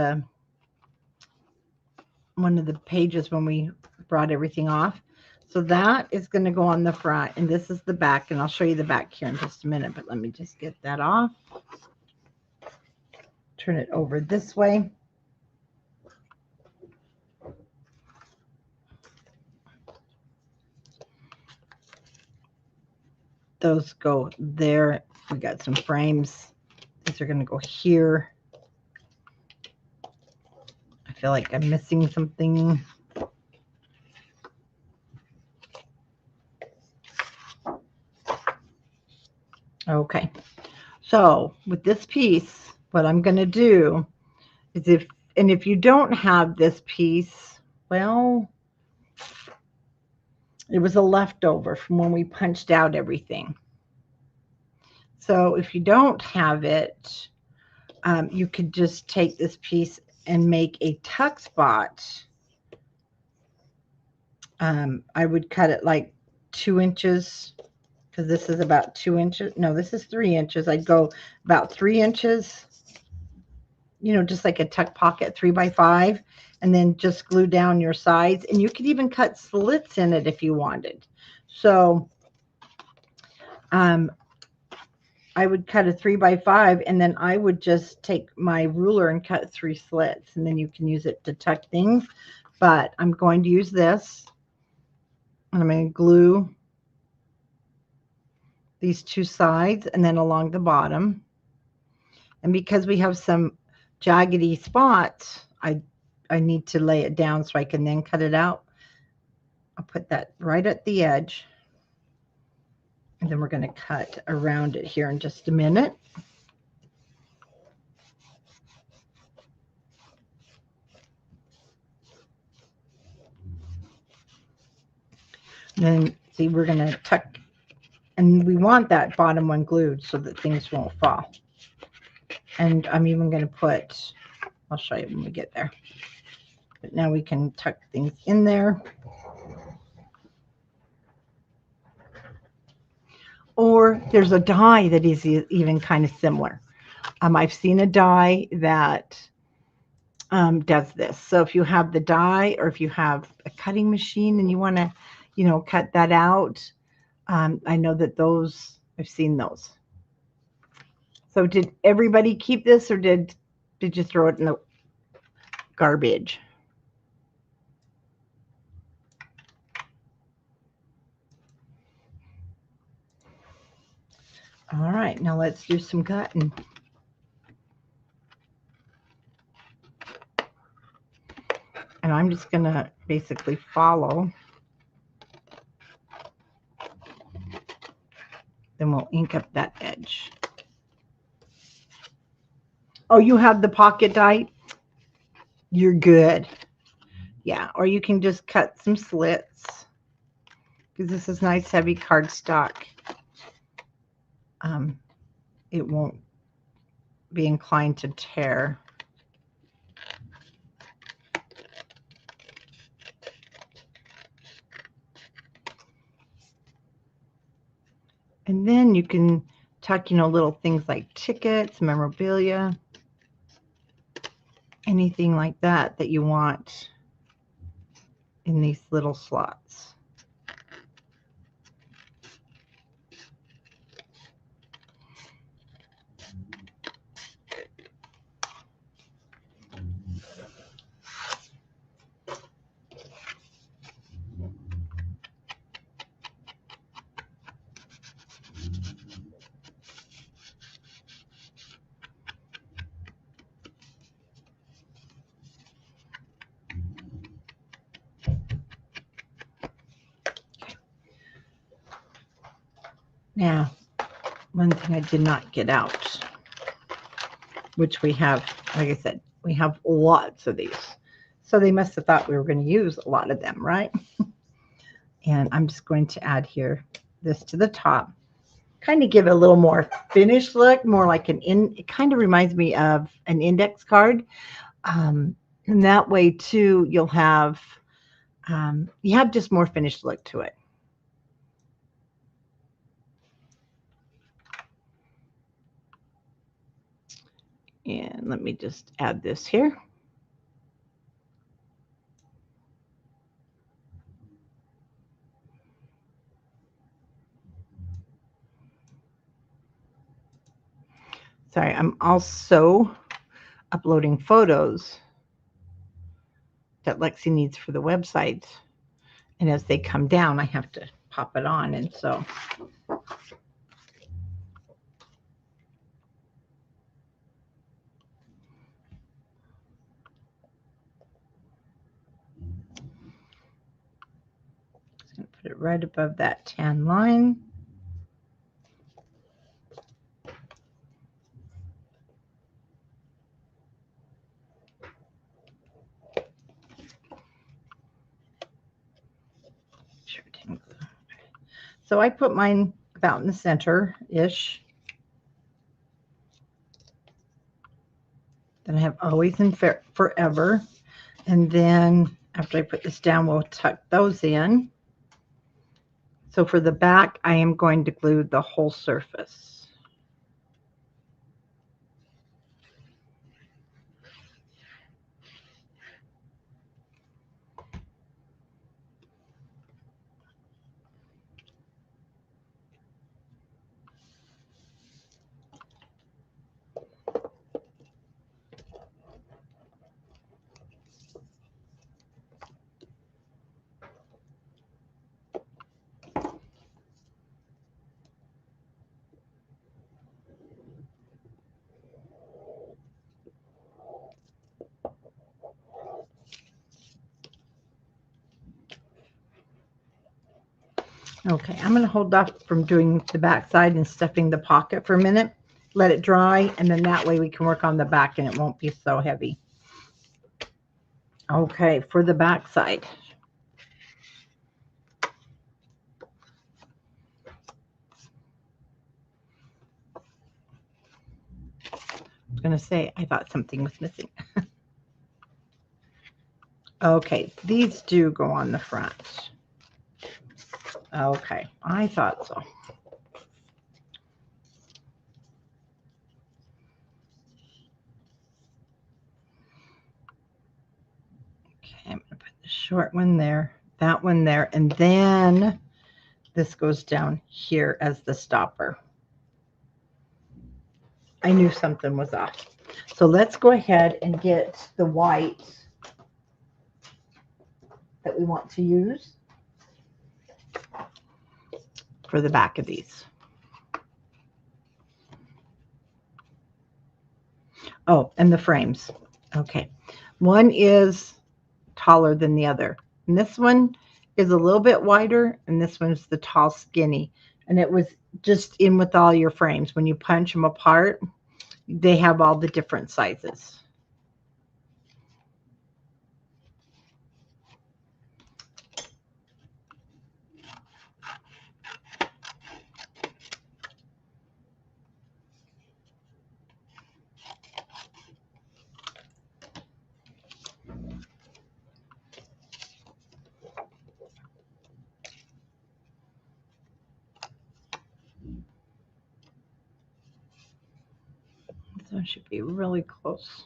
one of the pages when we brought everything off. So that is going to go on the front, and this is the back, and I'll show you the back here in just a minute, but let me just get that off. Turn it over this way. Those go there. We got some frames. These are going to go here. I feel like I'm missing something. Okay, so with this piece, what I'm going to do is if you don't have this piece, well, it was a leftover from when we punched out everything. So if you don't have it, you could just take this piece and make a tuck spot. I would cut it like 2 inches, because this is about 2 inches. No, this is 3 inches. I'd go about 3 inches, just like a tuck pocket, 3 by 5, and then just glue down your sides. And you could even cut slits in it if you wanted. So I would cut a 3 by 5, and then I would just take my ruler and cut 3 slits, and then you can use it to tuck things. But I'm going to use this, and I'm going to glue these 2 sides and then along the bottom. And because we have some jaggedy spots, I need to lay it down so I can then cut it out. I'll put that right at the edge. And then we're going to cut around it here in just a minute. And then, see, we're going to tuck, and we want that bottom one glued so that things won't fall. And I'm even going to put, I'll show you when we get there. But now we can tuck things in there. Or there's a die that is even kind of similar. I've seen a die that does this. So if you have the die, or if you have a cutting machine and you want to, cut that out, I know that those, I've seen those. So did everybody keep this, or did you throw it in the garbage? All right, now let's do some cutting. And I'm just going to basically follow. Then we'll ink up that edge. Oh, you have the pocket die? You're good. Yeah, or you can just cut some slits, because this is nice heavy cardstock. It won't be inclined to tear. And then you can tuck, little things like tickets, memorabilia, anything like that that you want in these little slots. Now, one thing I did not get out, which we have, like I said, we have lots of these. So they must have thought we were going to use a lot of them, right? And I'm just going to add here this to the top. Kind of give it a little more finished look, more like it kind of reminds me of an index card. And that way too, you'll have, you have just more finished look to it. And let me just add this here. Sorry, I'm also uploading photos that Lexi needs for the website. And as they come down, I have to pop it on. And so just going to put it right above that tan line. So I put mine about in the center-ish. Then I have always and forever. And then after I put this down, we'll tuck those in. So for the back, I am going to glue the whole surface. Okay, I'm going to hold off from doing the back side and stuffing the pocket for a minute. Let it dry, and then that way we can work on the back and it won't be so heavy. Okay, for the back side. I was going to say I thought something was missing. Okay, these do go on the front. Okay, I thought so. Okay, I'm going to put the short one there, that one there, and then this goes down here as the stopper. I knew something was off. So let's go ahead and get the white that we want to use for the back of these. Oh, and the frames. Okay. One is taller than the other. And this one is a little bit wider, and this one's the tall, skinny. And it was just in with all your frames. When you punch them apart, they have all the different sizes. That should be really close.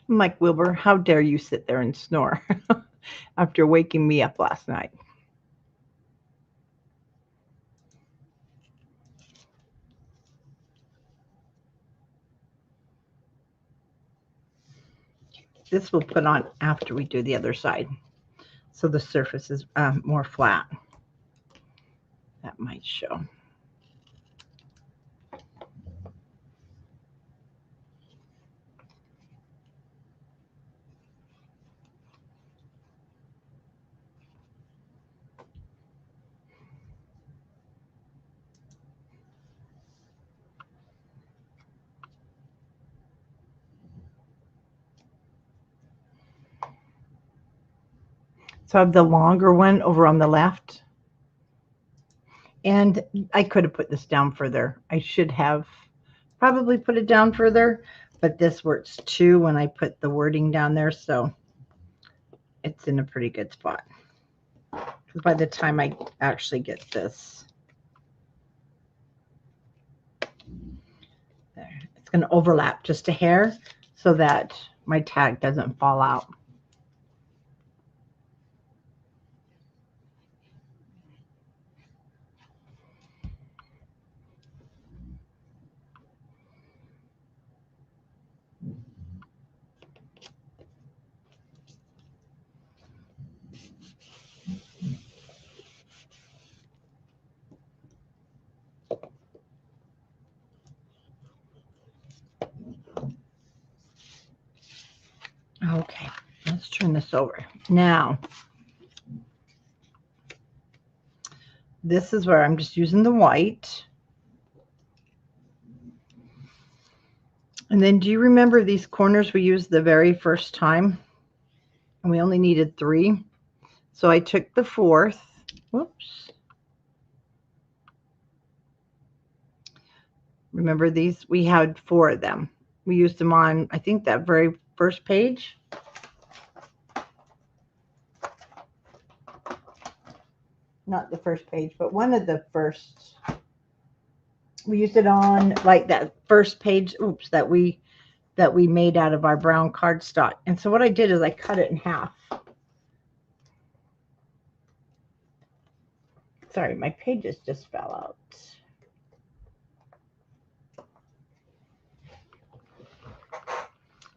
Mike Wilbur, how dare you sit there and snore after waking me up last night? This we'll put on after we do the other side, so the surface is more flat. That might show. So I have the longer one over on the left. And I could have put this down further. I should have probably put it down further, but this works too when I put the wording down there. So it's in a pretty good spot. By the time I actually get this, there, it's going to overlap just a hair so that my tag doesn't fall out. Okay, let's turn this over. Now, this is where I'm just using the white. And then do you remember these corners we used the very first time? And we only needed 3. So I took the 4th. Whoops. Remember these? We had 4 of them. We used them on, I think, that very first page. Not the first page, but one of the first. We used it on like that first page, oops, that we made out of our brown cardstock. And so what I did is I cut it in half. Sorry, my pages just fell out.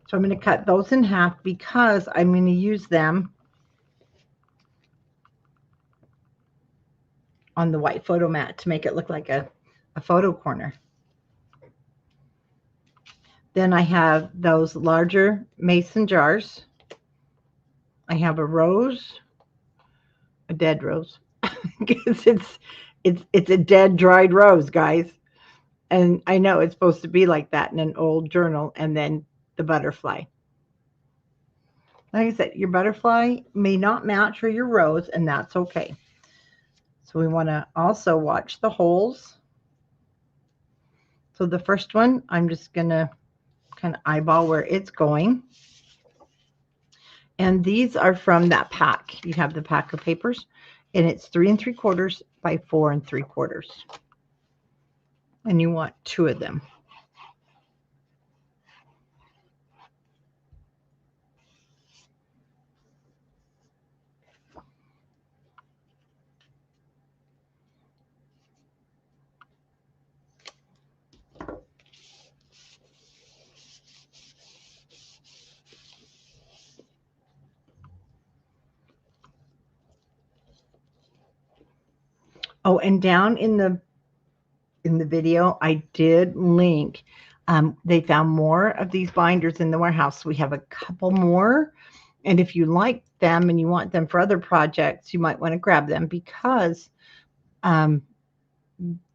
So I'm going to cut those in half because I'm going to use them on the white photo mat to make it look like a photo corner. Then I have those larger mason jars. I have a rose, a dead rose, because it's a dead dried rose, guys. And I know it's supposed to be like that in an old journal. And then the butterfly. Like I said, your butterfly may not match for your rose, and that's okay. So we want to also watch the holes. So the first one, I'm just going to kind of eyeball where it's going. And these are from that pack. You have the pack of papers, and it's 3 3/4 by 4 3/4. And you want 2 of them. Oh, and down in the in the video, I did link. They found more of these binders in the warehouse. We have a couple more. And if you like them and you want them for other projects, you might want to grab them because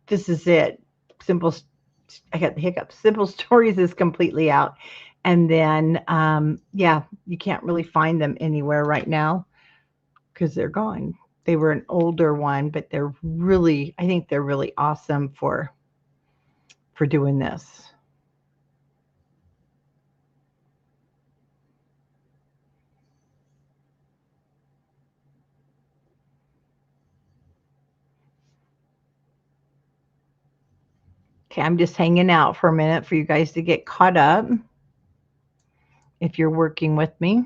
this is it. I got the hiccups. Simple Stories is completely out. And then, yeah, you can't really find them anywhere right now because they're gone. They were an older one, but they're really, I think they're really awesome for doing this. Okay, I'm just hanging out for a minute for you guys to get caught up if you're working with me.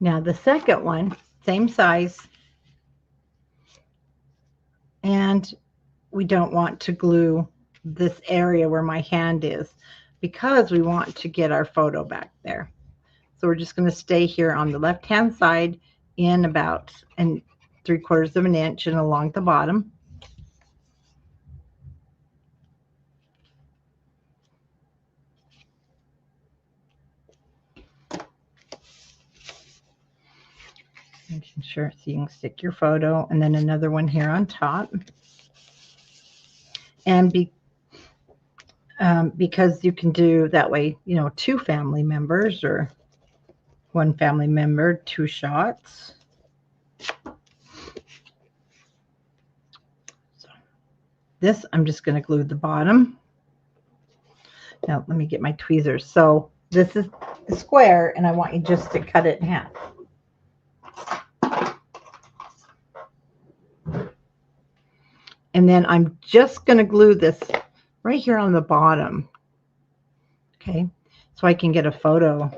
Now the second one, same size, and we don't want to glue this area where my hand is because we want to get our photo back there. So we're just going to stay here on the left hand side in about 3/4 of an inch and along the bottom. Making sure so you can stick your photo, and then another one here on top. And because you can do that way, 2 family members or 1 family member, 2 shots. So this, I'm just going to glue the bottom. Now let me get my tweezers. So this is the square, and I want you just to cut it in half. And then I'm just going to glue this right here on the bottom. Okay, so I can get a photo.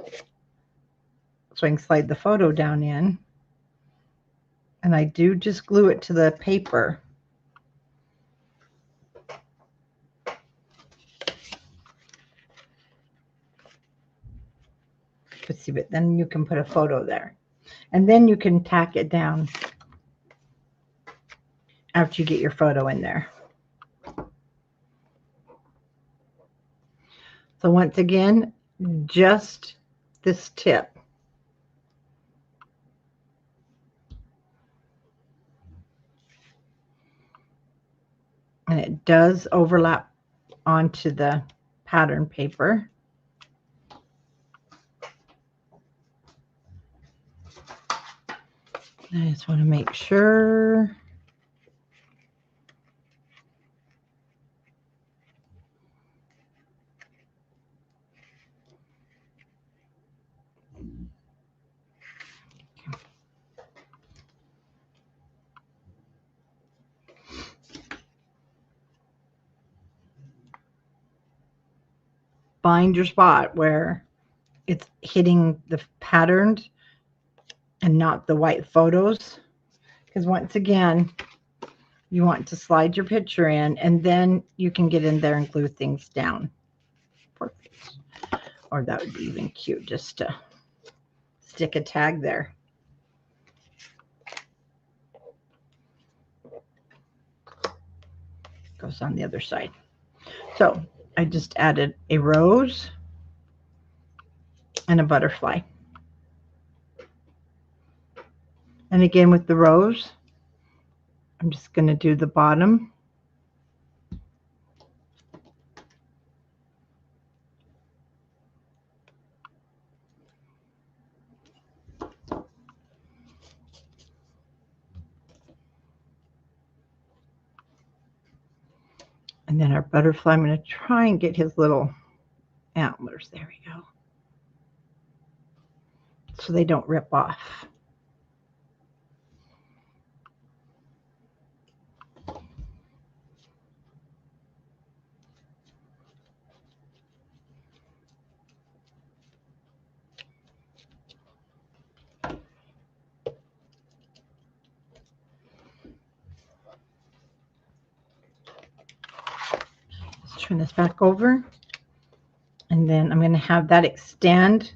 So I can slide the photo down in. And I do just glue it to the paper. Let's see, but then you can put a photo there. And then you can tack it down after you get your photo in there. So once again, just this tip. And it does overlap onto the pattern paper. I just want to make sure. Find your spot where it's hitting the patterned and not the white photos, because once again you want to slide your picture in and then you can get in there and glue things down. Perfect. Or that would be even cute just to stick a tag there. Goes on the other side. So I just added a rose and a butterfly. And again with the rose, I'm just going to do the bottom. And then our butterfly, I'm going to try and get his little antlers. There we go. So they don't rip off. Turn this back over. And then I'm going to have that extend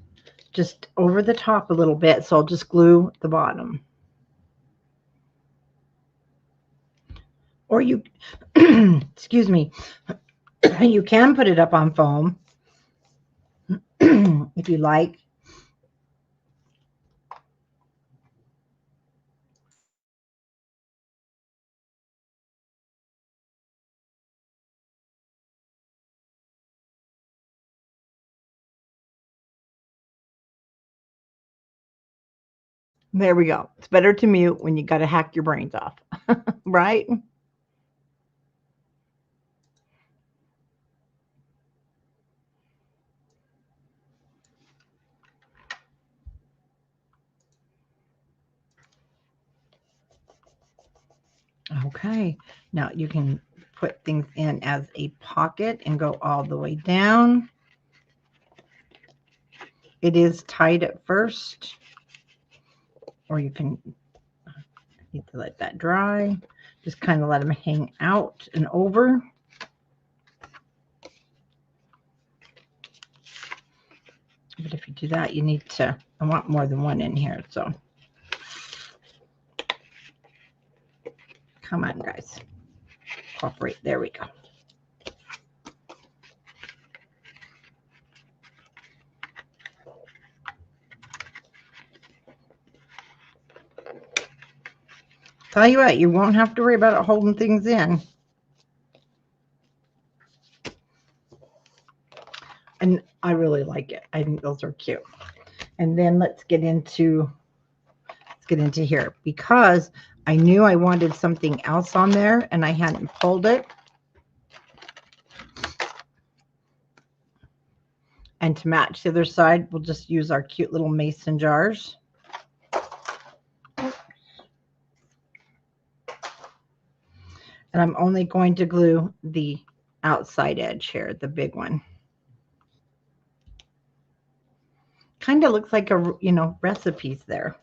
just over the top a little bit. So I'll just glue the bottom. Or you, excuse me, you can put it up on foam if you like. There we go. It's better to mute when you got to hack your brains off, right? Okay, now you can put things in as a pocket and go all the way down. It is tight at first, or you can need to let that dry. Just kind of let them hang out and over. But if you do that, you need to, I want more than one in here, so. Come on, guys. Cooperate. There we go. Tell you what, you won't have to worry about it holding things in. And I really like it. I think those are cute. And then let's get into here, because I knew I wanted something else on there and I hadn't pulled it. And to match the other side, we'll just use our cute little mason jars. And I'm only going to glue the outside edge here, the big one. Kind of looks like a, you know, recipes there.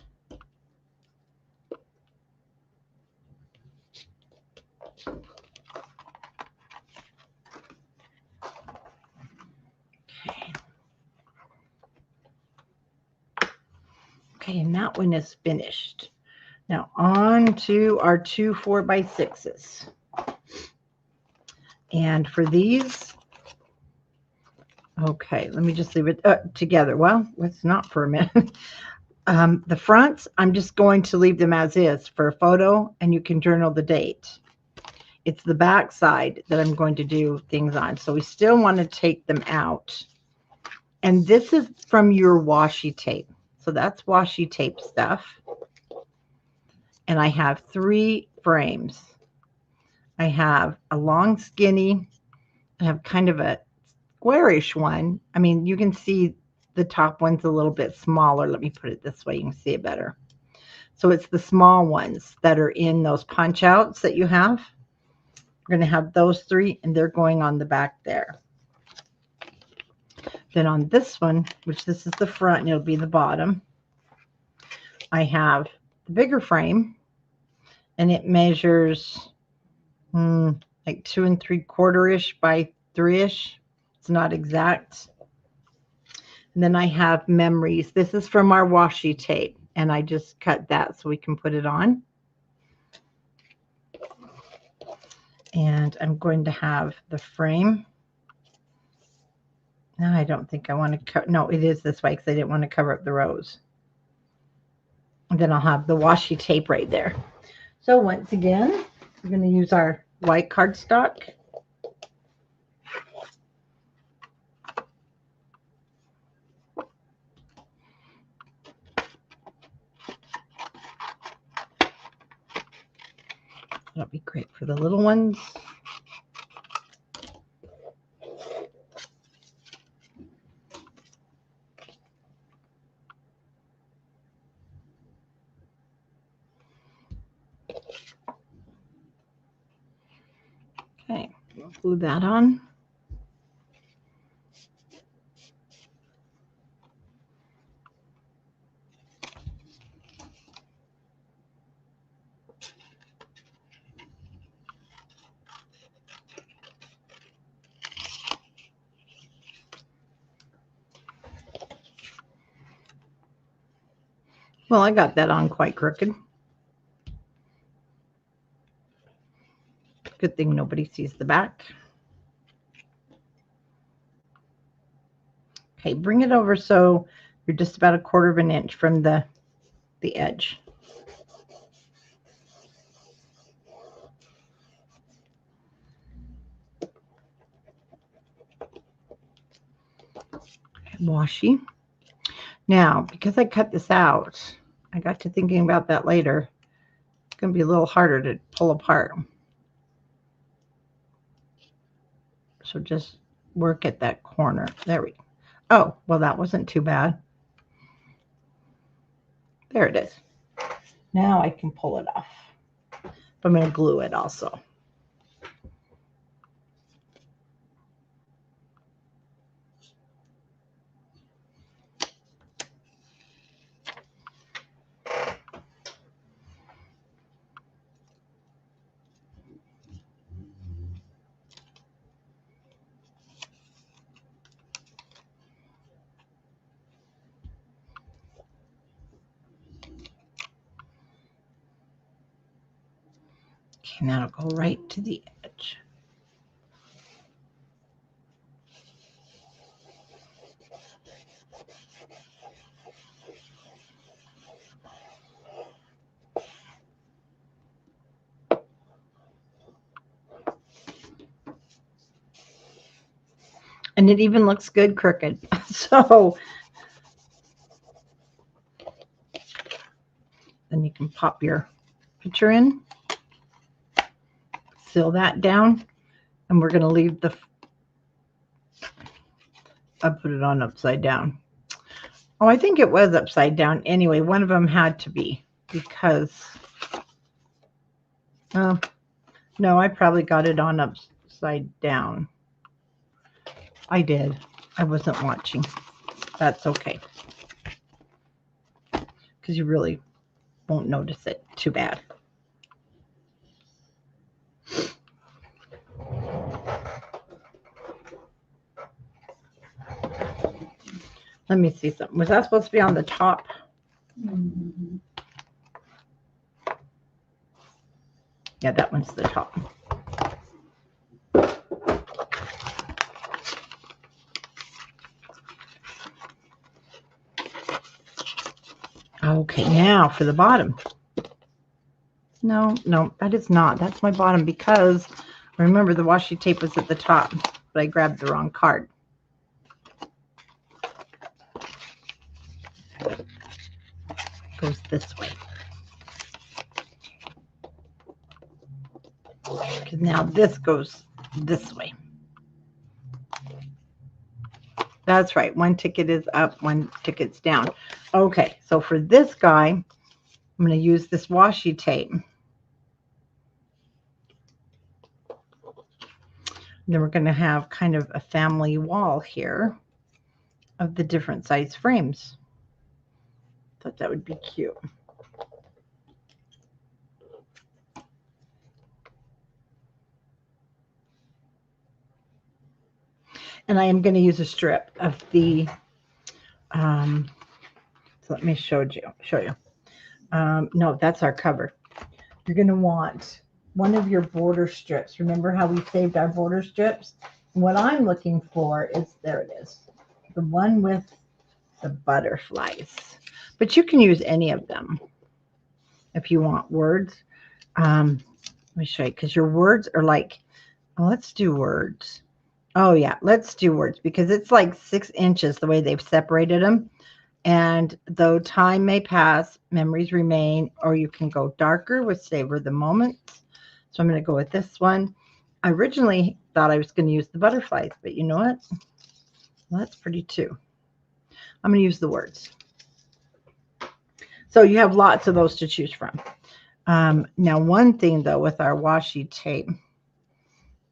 Okay, and that one is finished. Now on to our 2 4x6s. And for these, okay, let me just leave it together. Well, let's not for a minute. The fronts, I'm just going to leave them as is for a photo, and you can journal the date. It's the back side that I'm going to do things on. So we still want to take them out. And this is from your washi tape. So that's washi tape stuff. And I have 3 frames. I have a long skinny. I have kind of a squarish one. I mean, you can see the top one's a little bit smaller. Let me put it this way. You can see it better. So it's the small ones that are in those punch outs that you have. We're going to have those 3, and they're going on the back there. Then on this one, which this is the front and it'll be the bottom, I have the bigger frame, and it measures like 2 3/4-ish by 3-ish. It's not exact. And then I have memories. This is from our washi tape, and I just cut that so we can put it on. And I'm going to have the frame. No, I don't think I want to cut. No, it is this way because I didn't want to cover up the rows. And then I'll have the washi tape right there. So once again, we're going to use our white cardstock. That'll be great for the little ones. Okay, we'll glue that on. Well, I got that on quite crooked. Good thing nobody sees the back. Okay, bring it over so you're just about 1/4 of an inch from the edge. Washi. Now, because I cut this out, I got to thinking about that later. It's going to be a little harder to pull apart. So just work at that corner. There we go. Oh, well, that wasn't too bad. There it is. Now I can pull it off. But I'm going to glue it also. And that'll go right to the edge. And it even looks good crooked. So then you can pop your picture in, seal that down, and we're going to leave the, I put it on upside down. Oh, I think it was upside down. Anyway, one of them had to be because, no, I probably got it on upside down. I did. I wasn't watching. That's okay. Because you really won't notice it too bad. Let me see something. Was that supposed to be on the top? Mm-hmm. Yeah, that one's the top. Okay, now for the bottom. No, that is not. That's my bottom because remember the washi tape was at the top, but I grabbed the wrong card. Goes this way. Because now this goes this way. That's right. One ticket is up, one ticket's down. Okay, so for this guy, I'm going to use this washi tape. Then we're going to have kind of a family wall here of the different size frames. Thought that would be cute. And I am going to use a strip of the, so let me show you. No, that's our cover. You're going to want one of your border strips. Remember how we saved our border strips? What I'm looking for is, there it is, the one with the butterflies. But you can use any of them if you want words. Let me show you, because your words are like, oh, let's do words. Oh yeah, let's do words because it's like 6 inches the way they've separated them. And though time may pass, memories remain, or you can go darker with savor the moments. So I'm going to go with this one. I originally thought I was going to use the butterflies, but you know what? Well, that's pretty too. I'm going to use the words. So you have lots of those to choose from. Now, one thing though with our washi tape,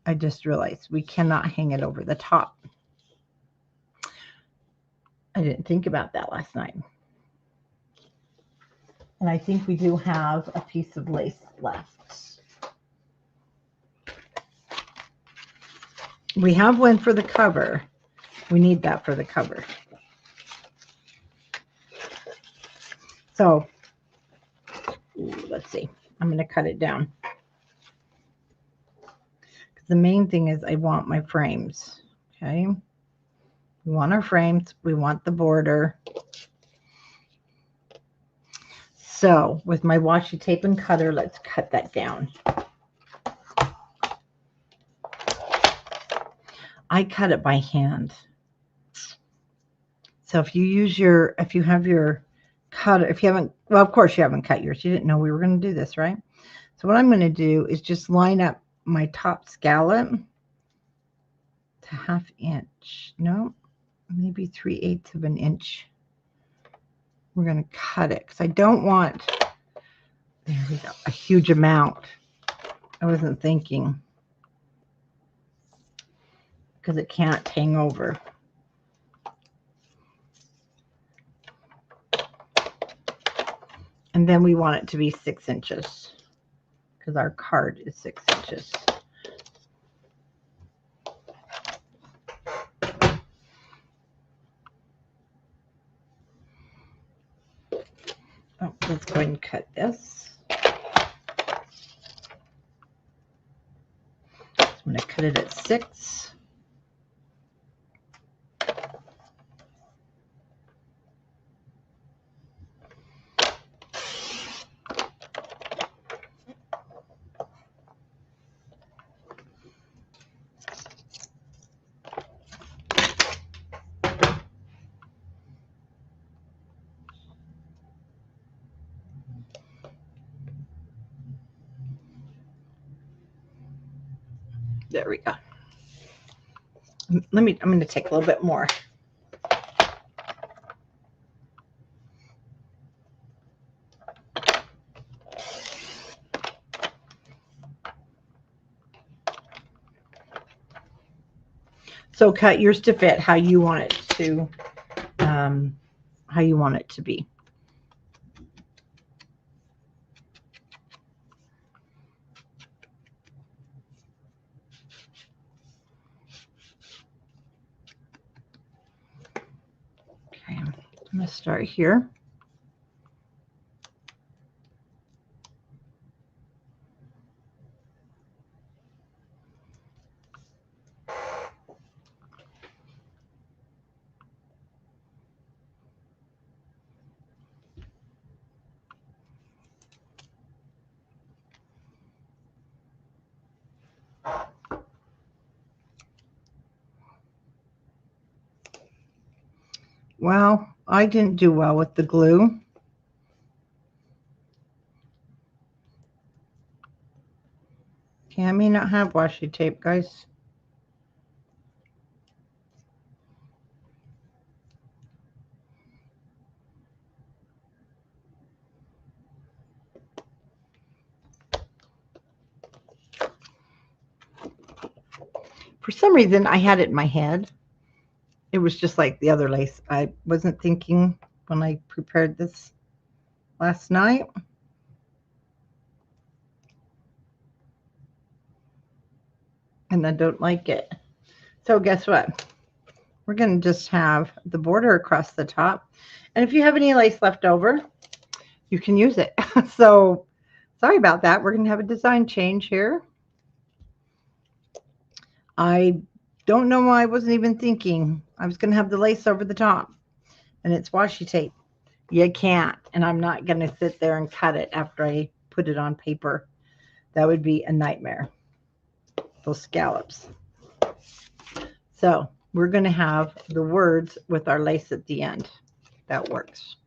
I just realized we cannot hang it over the top. I didn't think about that last night. And I think we do have a piece of lace left. We have one for the cover. We need that for the cover. So let's see. I'm going to cut it down. The main thing is I want my frames. Okay. We want our frames. We want the border. So with my washi tape and cutter, let's cut that down. I cut it by hand. So if you have your cutter, if you haven't, well, of course you haven't cut yours. You didn't know we were going to do this, right? So what I'm going to do is just line up my top scallop to 1/2 inch. No, maybe 3/8 of an inch. We're going to cut it because I don't want, there we go, a huge amount. I wasn't thinking because it can't hang over. And then we want it to be 6 inches because our card is 6 inches. Oh, let's go ahead and cut this. I'm going to cut it at 6. There we go. I'm going to take a little bit more. So cut yours to fit how you want it to, be. Okay, I'm going to start here. Well, I didn't do well with the glue. Okay, I may not have washi tape, guys. For some reason, I had it in my head. It was just like the other lace. I wasn't thinking when I prepared this last night. And I don't like it. So guess what? We're going to just have the border across the top. And if you have any lace left over, you can use it. So sorry about that. We're going to have a design change here. I don't know why I wasn't even thinking I was going to have the lace over the top. And it's washi tape. You can't. And I'm not going to sit there and cut it after I put it on paper. That would be a nightmare. Those scallops. So we're going to have the words with our lace at the end. That works.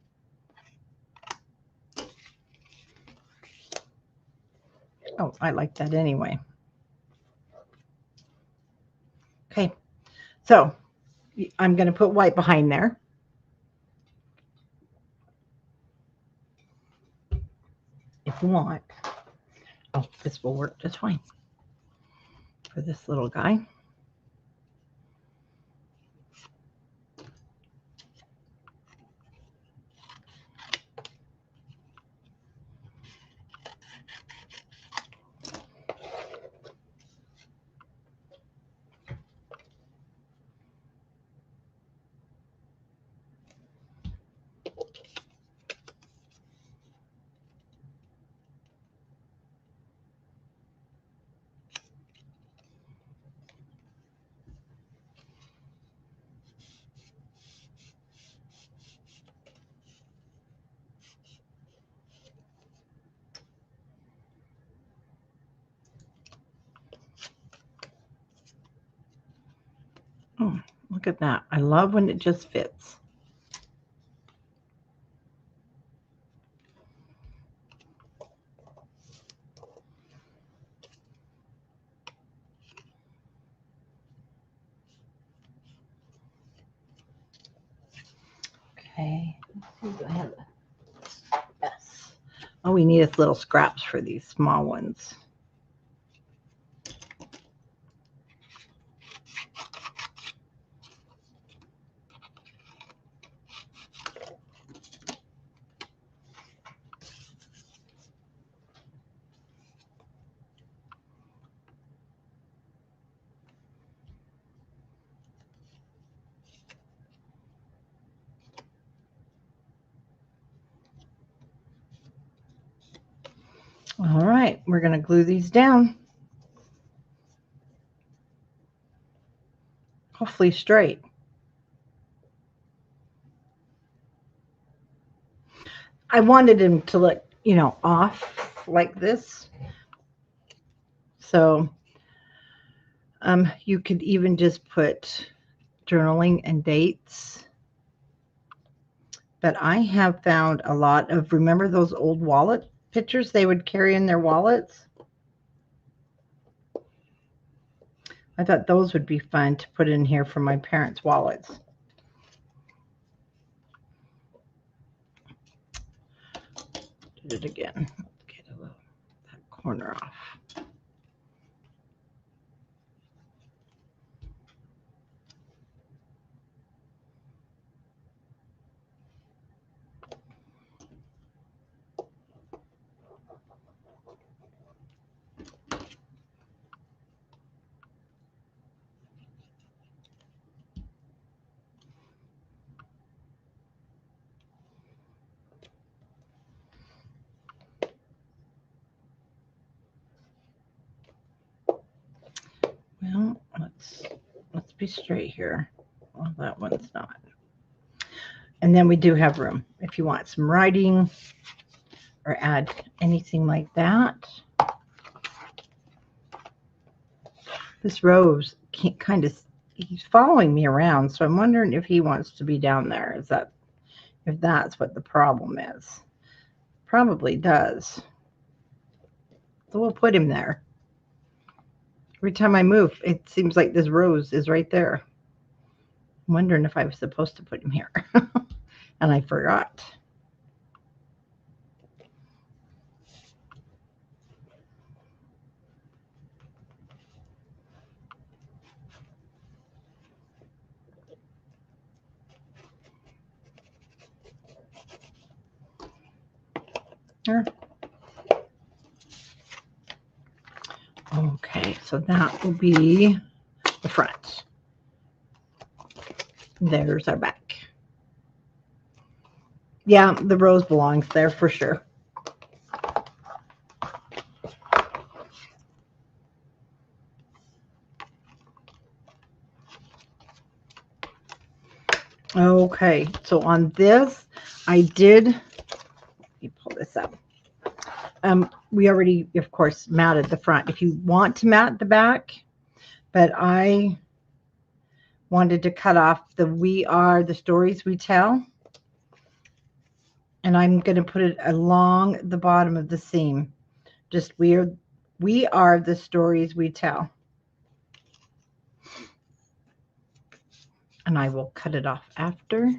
Oh, I like that anyway. Okay, so I'm going to put white behind there. If you want. Oh, this will work just fine for this little guy. Look at that. I love when it just fits. Okay. Let's see, I have yes. Oh, we need us little scraps for these small ones. All right, we're going to glue these down. Hopefully straight. I wanted him to look, off like this. So you could even just put journaling and dates. But I have found a lot of, remember those old wallet pictures they would carry in their wallets? I thought those would be fun to put in here for my parents' wallets. Did it again. Let's get that corner off. Well, let's be straight here. Well, that one's not. And then we do have room if you want some writing or add anything like that. This rose kind of, he's following me around, so I'm wondering if he wants to be down there. If that's what the problem is? Probably does. So we'll put him there. Every time I move, it seems like this rose is right there. I'm wondering if I was supposed to put him here. And I forgot. Okay, so that will be the front. There's our back. Yeah, the rose belongs there for sure. Okay, so on this, I did, let me pull this up. We already, of course, matted the front. If you want to mat the back, but I wanted to cut off the "We Are the Stories We Tell." And I'm going to put it along the bottom of the seam. Just we are the stories we tell. And I will cut it off after.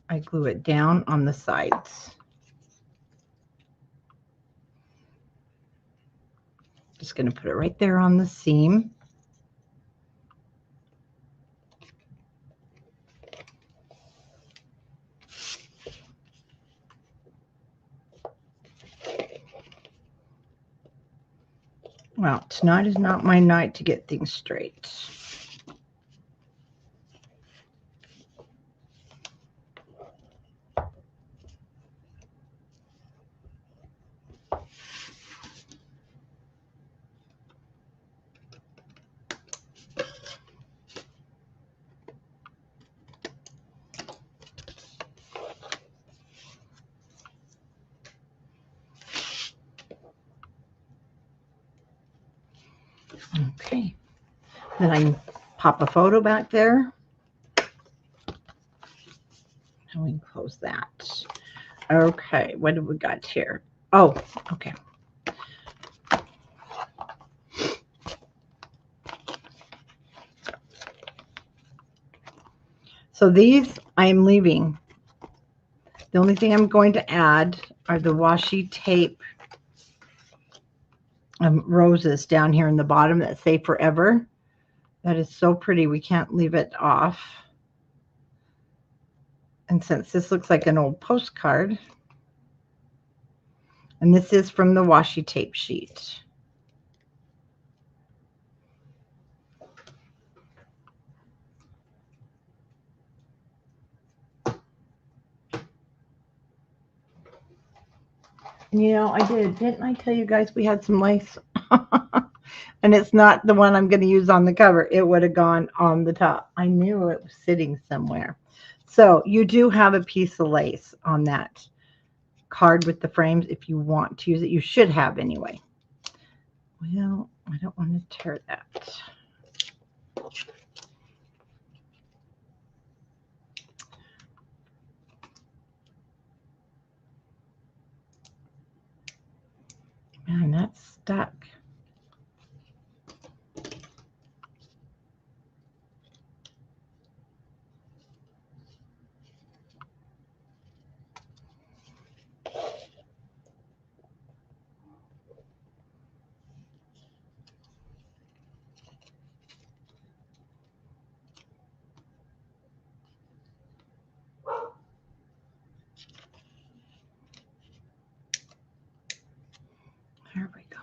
I glue it down on the sides. Just going to put it right there on the seam. Well, tonight is not my night to get things straight. Okay. Then pop a photo back there. And we can close that. Okay, what do we got here? Oh, okay. So these I'm leaving. The only thing I'm going to add are the washi tape roses down here in the bottom that say forever. That is so pretty. We can't leave it off. And since this looks like an old postcard, and this is from the washi tape sheet. And you know, I didn't I tell you guys we had some lace? And it's not the one I'm going to use on the cover. It would have gone on the top. I knew it was sitting somewhere. So you do have a piece of lace on that card with the frames if you want to use it. You should have anyway. Well, I don't want to tear that. Man, that's stuck. There we go.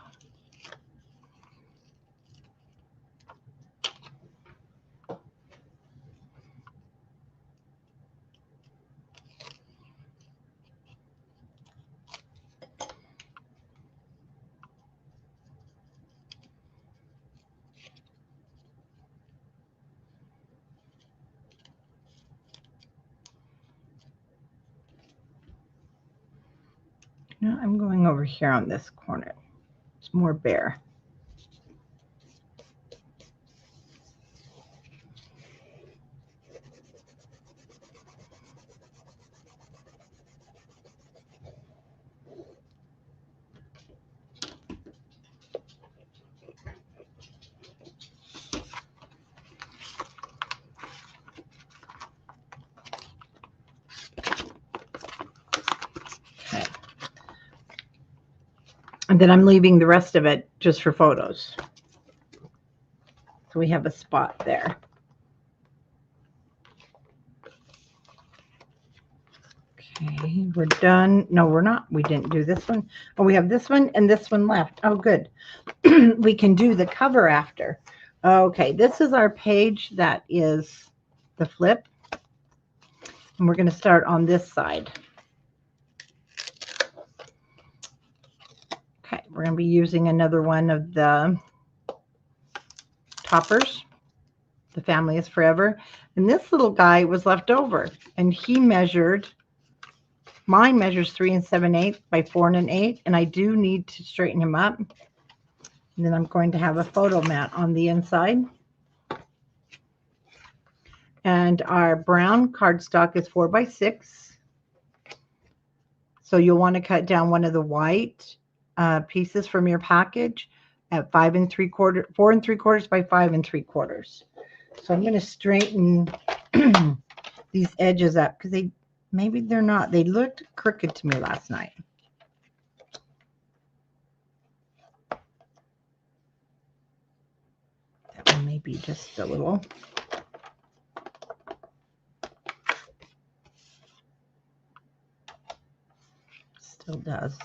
Now I'm going over here on this corner. It's more bare. And then I'm leaving the rest of it just for photos. So we have a spot there. Okay, we're done. No, we're not. We didn't do this one. Oh, we have this one and this one left. Oh, good. We can do the cover after. Okay, this is our page that is the flip. And we're going to start on this side. Okay, we're going to be using another one of the toppers. The Family is Forever. And this little guy was left over. And he measured, mine measures 3 7/8 by 4 1/8. And I do need to straighten him up. And then I'm going to have a photo mat on the inside. And our brown cardstock is 4 by 6. So you'll want to cut down one of the white pieces from your package at 4 3/4 by 5 3/4. So I'm going to straighten these edges up because maybe they're not. They looked crooked to me last night. That one may be just a little. Still does.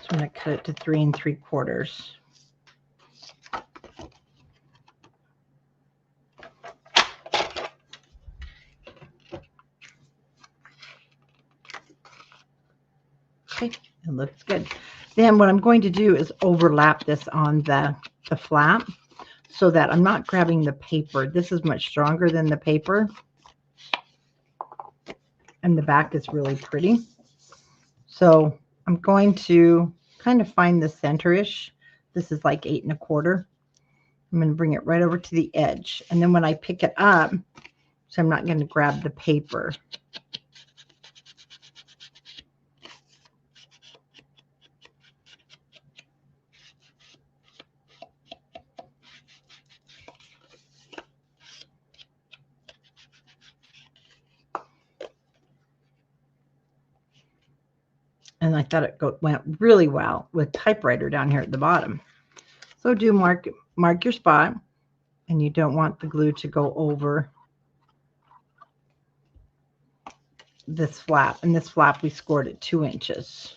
So I'm going to cut it to 3 3/4. Okay, it looks good. Then what I'm going to do is overlap this on the flap so that I'm not grabbing the paper. This is much stronger than the paper. And the back is really pretty. So I'm going to kind of find the center-ish. This is like 8 1/4. I'm going to bring it right over to the edge. And then when I pick it up, so I'm not going to grab the paper. And I thought it went really well with typewriter down here at the bottom. So do mark your spot, and you don't want the glue to go over this flap. And this flap we scored at 2 inches.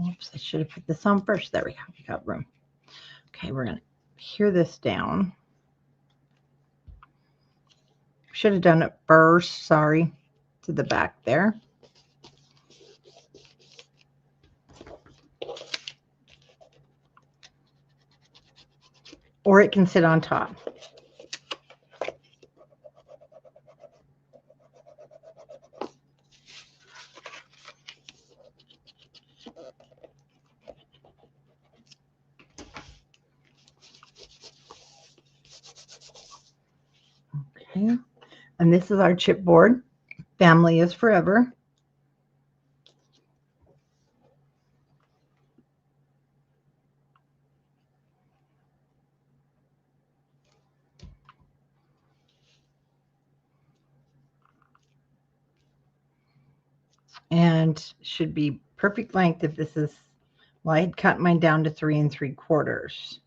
Oops, I should have put this on first. There we go. We got room. Okay, we're going to hear this down. Should have done it first. Sorry. To the back there. Or it can sit on top. Okay. And this is our chipboard. Family is forever. And should be perfect length if this is, well, I had cut mine down to 3 3/4.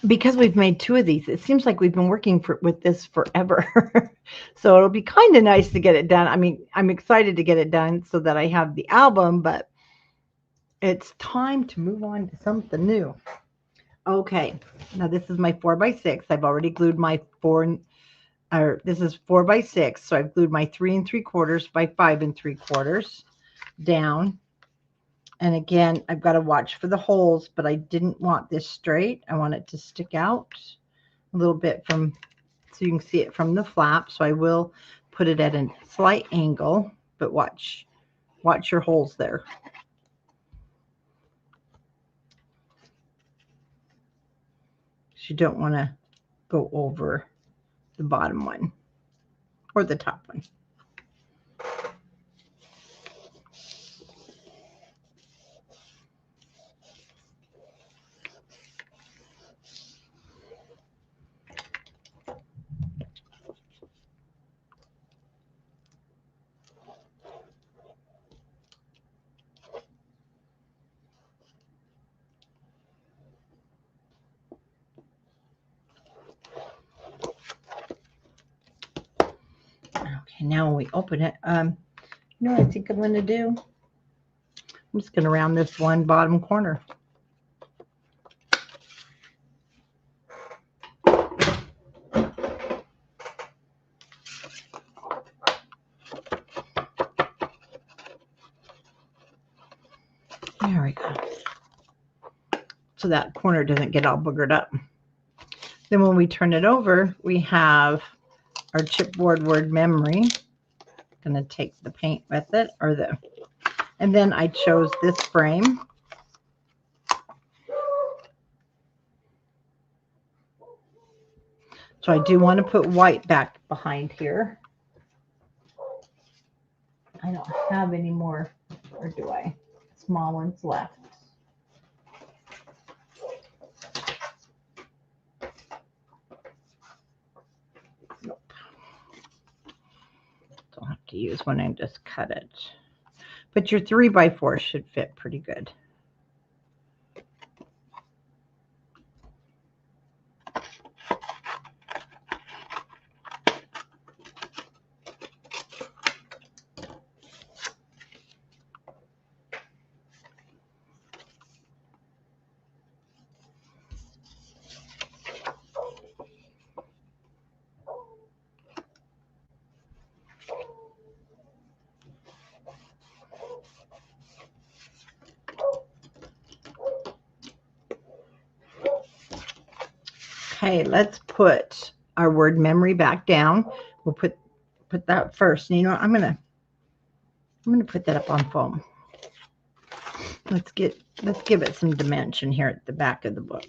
Because we've made 2 of these, it seems like we've been working with this forever. So it'll be kind of nice to get it done. I mean, I'm excited to get it done so that I have the album, but it's time to move on to something new. Okay, now this is my 4x6. I've already glued my this is 4x6, so I've glued my 3 3/4 by 5 3/4 down. And again, I've got to watch for the holes, but I didn't want this straight. I want it to stick out a little bit from, so you can see it from the flap. So I will put it at a slight angle, but watch your holes there. You don't want to go over the bottom one or the top one. Okay, now when we open it, you know what I think I'm going to do? I'm just going to round this one bottom corner. There we go. So that corner doesn't get all boogered up. Then when we turn it over, we have our chipboard word memory. I'm going to take the paint with it, and then I chose this frame. So I do want to put white back behind here. I don't have any more, or do I? Small ones left. Nope. Don't have to use one and just cut it. But your 3x4 should fit pretty good. Okay, let's put our word memory back down. We'll put that first. And you know what? I'm gonna put that up on foam. Let's give it some dimension here at the back of the book.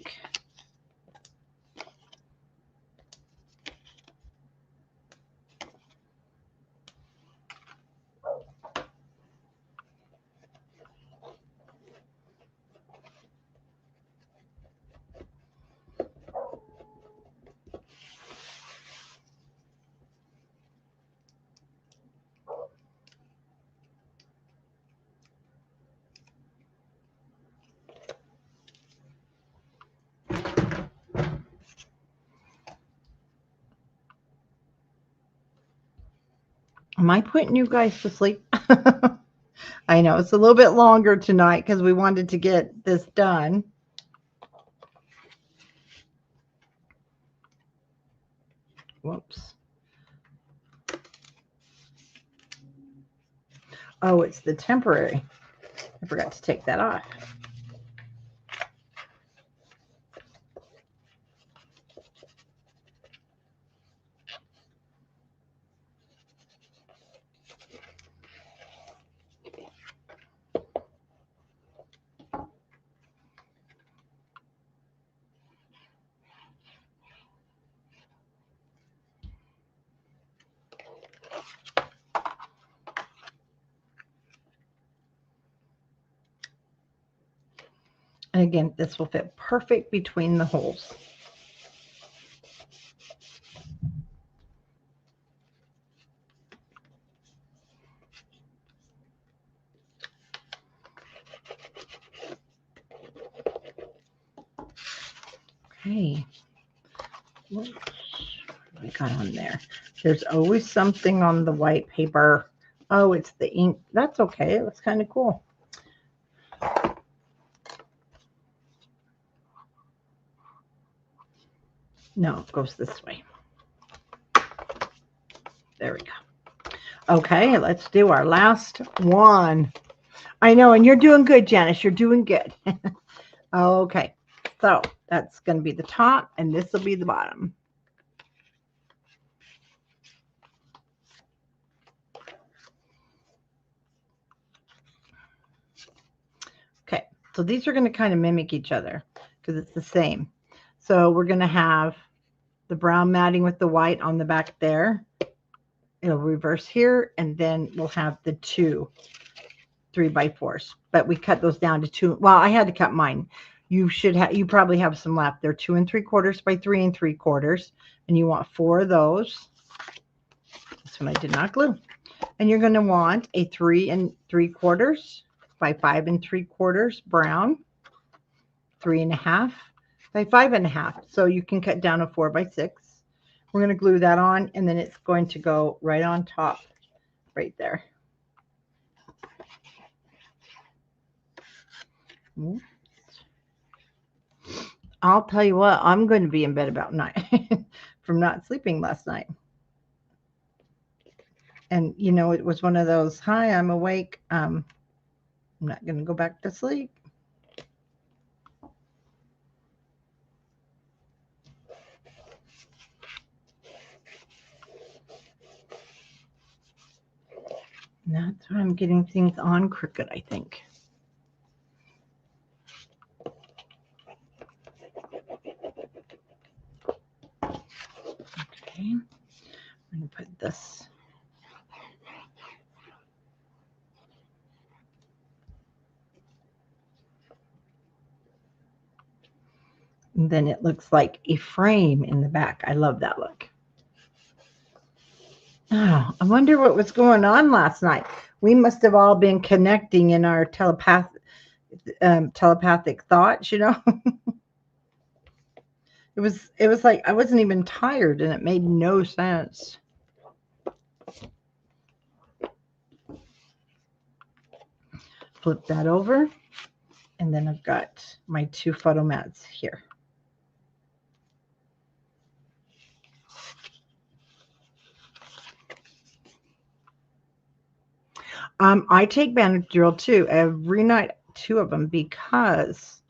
Am I putting you guys to sleep? I know it's a little bit longer tonight because we wanted to get this done. Whoops. Oh, it's the temporary. I forgot to take that off. And again, this will fit perfect between the holes. Okay. What we got on there? There's always something on the white paper. Oh, it's the ink. That's okay. It looks kind of cool. No, it goes this way. There we go. Okay, let's do our last one. I know, and you're doing good, Janice. You're doing good. Okay, so that's going to be the top, and this will be the bottom. Okay, so these are going to kind of mimic each other because it's the same. So we're going to have the brown matting with the white on the back there. It'll reverse here, and then we'll have the 2 3x4s, but we cut those down to 2. Well, I had to cut mine. You probably have some left. They're 2 3/4 by 3 3/4, and you want 4 of those. This one I did not glue. And you're going to want a 3 3/4 by 5 3/4 brown, 3.5 by 5.5. So you can cut down a 4 by 6. We're going to glue that on, and then it's going to go right on top, right there. I'll tell you what, I'm going to be in bed about 9 from not sleeping last night. And, you know, it was one of those, hi, I'm awake. I'm not going to go back to sleep. And that's why I'm getting things on crooked, I think. Okay, I'm going to put this. And then it looks like a frame in the back. I love that look. Oh, I wonder what was going on last night. We must have all been connecting in our telepathic thoughts, you know. It was like I wasn't even tired, and it made no sense. Flip that over, and then I've got my 2 photo mats here. I take Benadryl too every night, 2 of them, because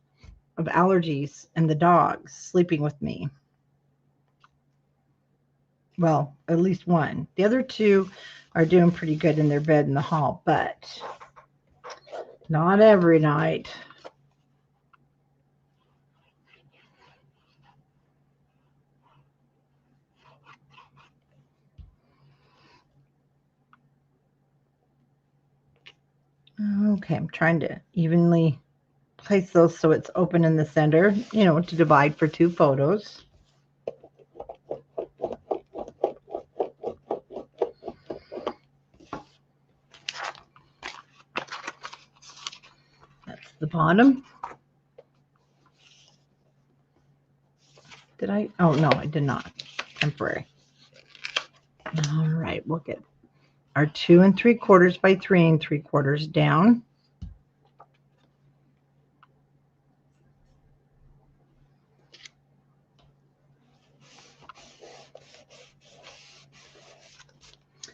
of allergies and the dogs sleeping with me. Well, at least one. The other two are doing pretty good in their bed in the hall, but not every night. Okay, I'm trying to evenly place those so it's open in the center, to divide for two photos. That's the bottom. Did I? Oh, no, I did not. Temporary. All right, we'll get our 2 3/4 by 3 3/4 down.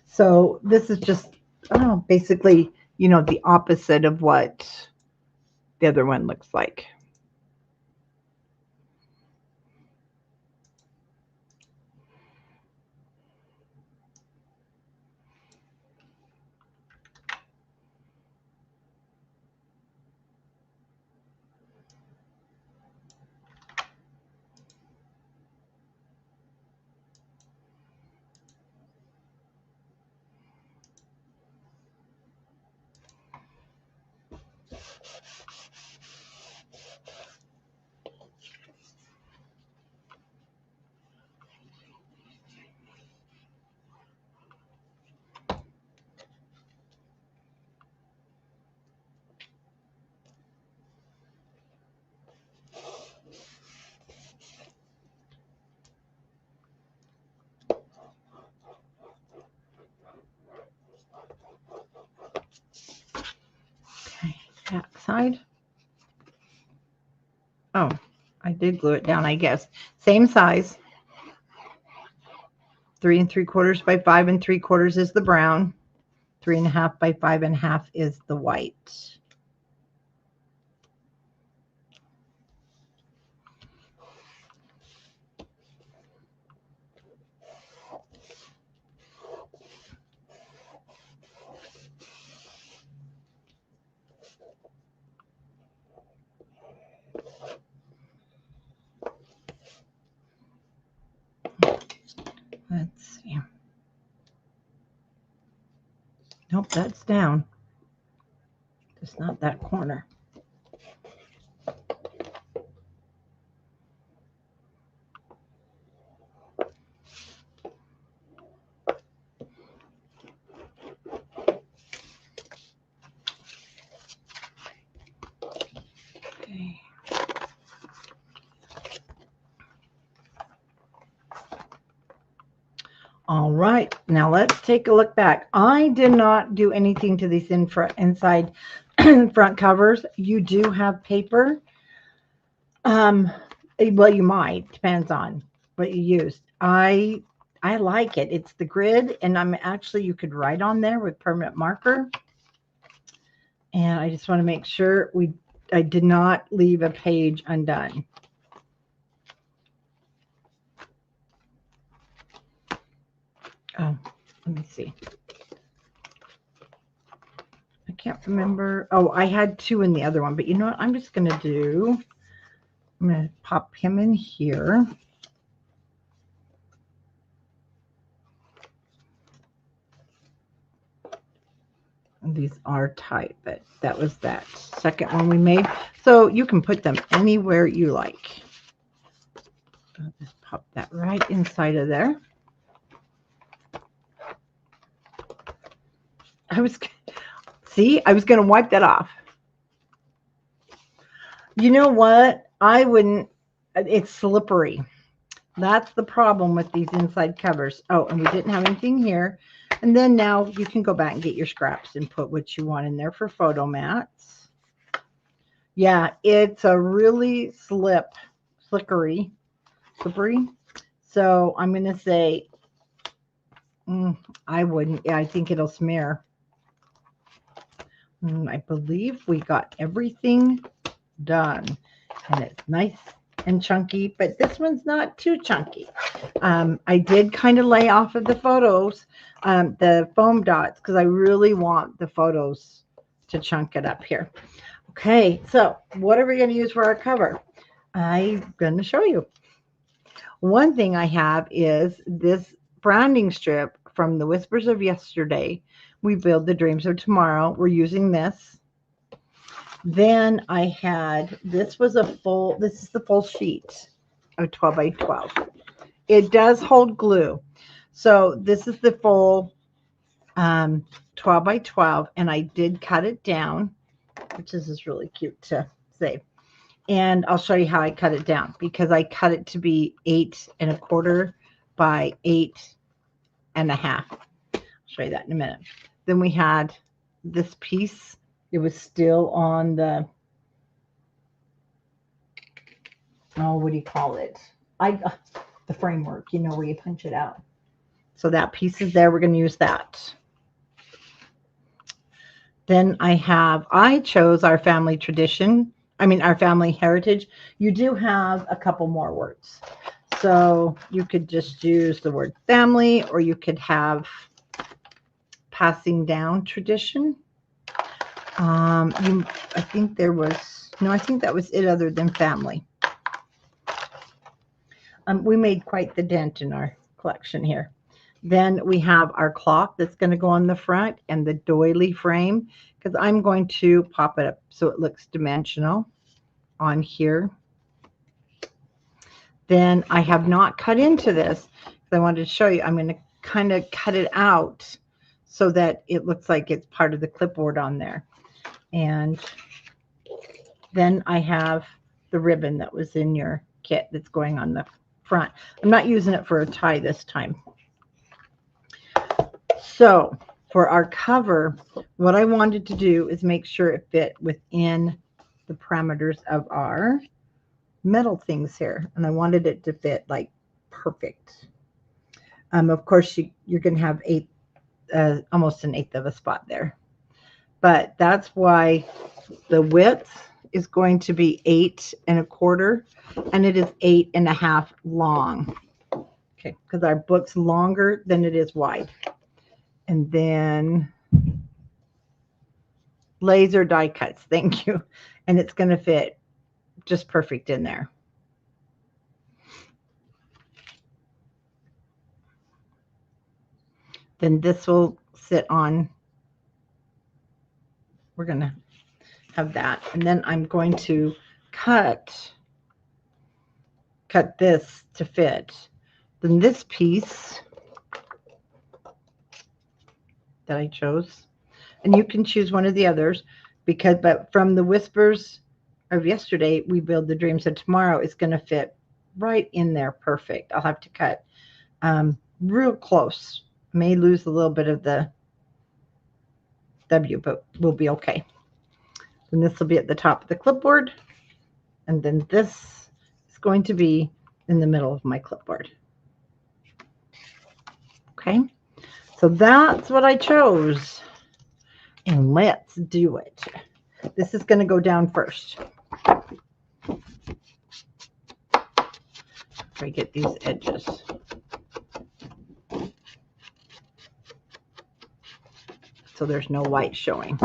So this is just basically, the opposite of what the other one looks like. Okay, back side. Oh, I did glue it down, I guess. Same size. 3 3/4 by 5 3/4 is the brown. 3 1/2 by 5 1/2 is the white. Let's see. Nope, that's down. Just not that corner. Okay. All right, now let's take a look back. I did not do anything to these inside front covers. You do have paper. Well, you might, depends on what you used. I like it. It's the grid, and you could write on there with permanent marker. And I just want to make sure I did not leave a page undone. Oh, let me see. I can't remember. Oh, I had 2 in the other one, but you know what? I'm just going to pop him in here. And these are tight, but that was that second one we made. So you can put them anywhere you like. I'll just pop that right inside of there. I was going to wipe that off. You know what? I wouldn't. It's slippery. That's the problem with these inside covers. Oh, and we didn't have anything here. And then now you can go back and get your scraps and put what you want in there for photo mats. Yeah, it's a really slippery. So I'm going to say, I wouldn't. Yeah, I think it'll smear. I believe we got everything done. And it's nice and chunky, but this one's not too chunky. I did kind of lay off of the photos, the foam dots, because I really want the photos to chunk it up here. Okay, so what are we going to use for our cover? I'm going to show you. One thing I have is this branding strip from the Whispers of Yesterday. We build the dreams of tomorrow. We're using this. Then I had, this is the full sheet of 12 by 12. It does hold glue. So this is the full 12 by 12, and I did cut it down, which is really cute to say. And I'll show you how I cut it down, because I cut it to be 8 1/4 by 8 1/2. I'll show you that in a minute. Then we had this piece. It was still on the, oh, what do you call it? The framework, you know, where you punch it out. So that piece is there. We're going to use that. Then I chose our family tradition. Our family heritage. You do have a couple more words. So you could just use the word family, or you could have passing down tradition. I think that was it other than family. We made quite the dent in our collection here. Then we have our clock that's going to go on the front, and the doily frame, because I'm going to pop it up so it looks dimensional on here. Then I have not cut into this because I wanted to show you. I'm going to kind of cut it out so that it looks like it's part of the clipboard on there. And then I have the ribbon that was in your kit that's going on the front. I'm not using it for a tie this time. So for our cover, what I wanted to do is make sure it fit within the parameters of our metal things here. And I wanted it to fit like perfect. Of course, you're going to have almost an 1/8 of a spot there. But that's why the width is going to be 8 1/4, and it is 8 1/2 long. Okay, because our book's longer than it is wide. And then laser die cuts, thank you. And it's going to fit just perfect in there. Then this will sit on, we're going to have that. And then I'm going to cut this to fit. Then this piece that I chose, and you can choose one of the others, but from the Whispers of Yesterday, we build the dreams of tomorrow, is going to fit right in there perfect. I'll have to cut real close. May lose a little bit of the W, but we'll be okay. And this will be at the top of the clipboard, and then this is going to be in the middle of my clipboard. Okay, so that's what I chose, and let's do it. This is going to go down first. If I get these edges. So there's no white showing.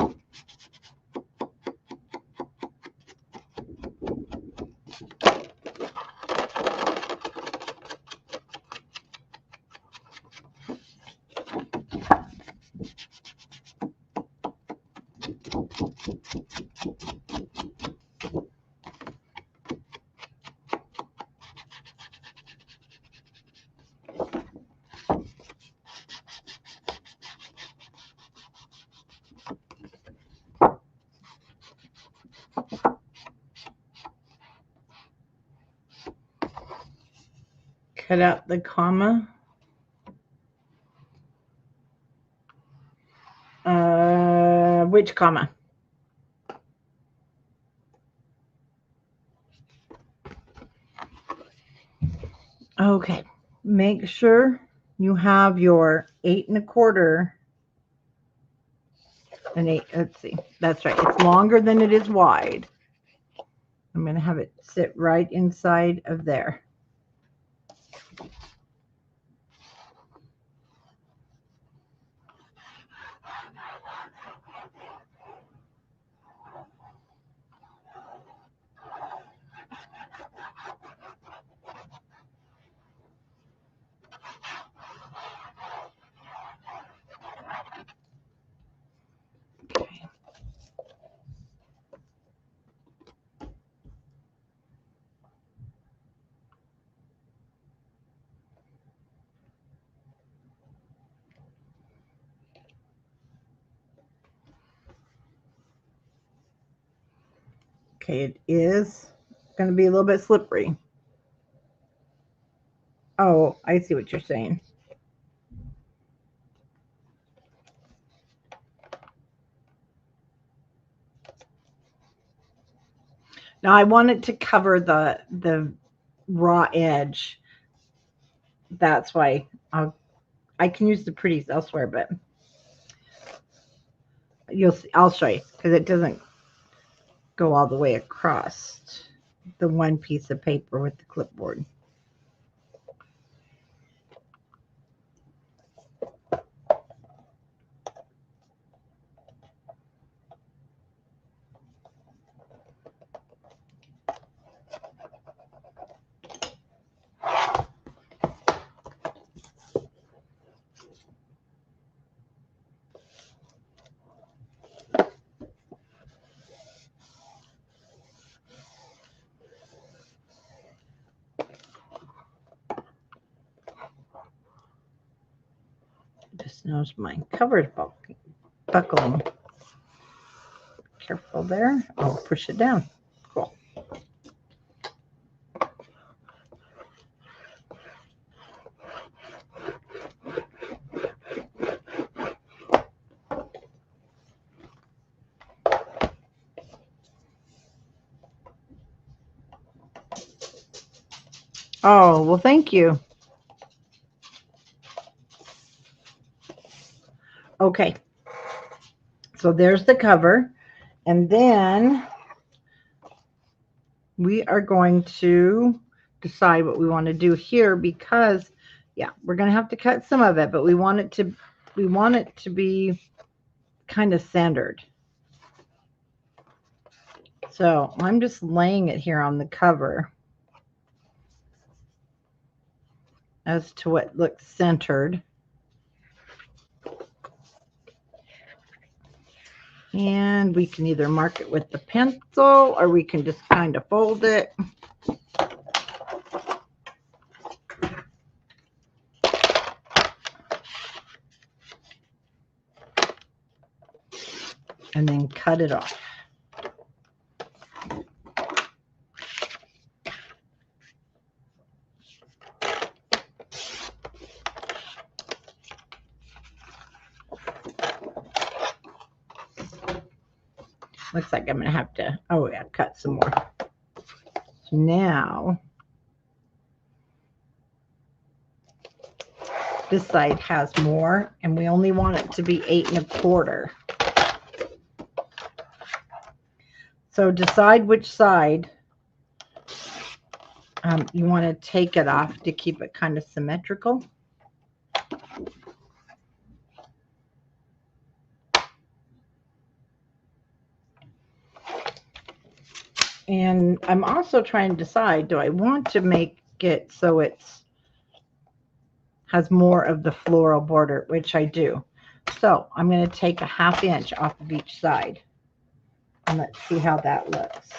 Cut out the comma. Which comma? Okay, make sure you have your 8 1/4 and 8. Let's see, that's right. It's longer than it is wide. I'm going to have it sit right inside of there. Okay, it is going to be a little bit slippery. Oh, I see what you're saying. Now I want it to cover the raw edge. That's why I can use the pretties elsewhere, but you'll see, I'll show you because it doesn't go all the way across the one piece of paper with the clipboard. Just notice my cover's buckling. Careful there. I'll push it down. Cool. Oh, well, thank you. Okay. So there's the cover. And then we are going to decide what we want to do here because, yeah, we're going to have to cut some of it, but we want it to be kind of centered. So I'm just laying it here on the cover as to what looks centered. And we can either mark it with the pencil or we can just kind of fold it. And then cut it off. Looks like I'm going to have to, oh yeah, cut some more. So now, this side has more, and we only want it to be 8 1/4. So decide which side you want to take it off to keep it kind of symmetrical. And I'm also trying to decide, do I want to make it so it's has more of the floral border, which I do. So I'm going to take a 1/2 inch off of each side. And let's see how that looks.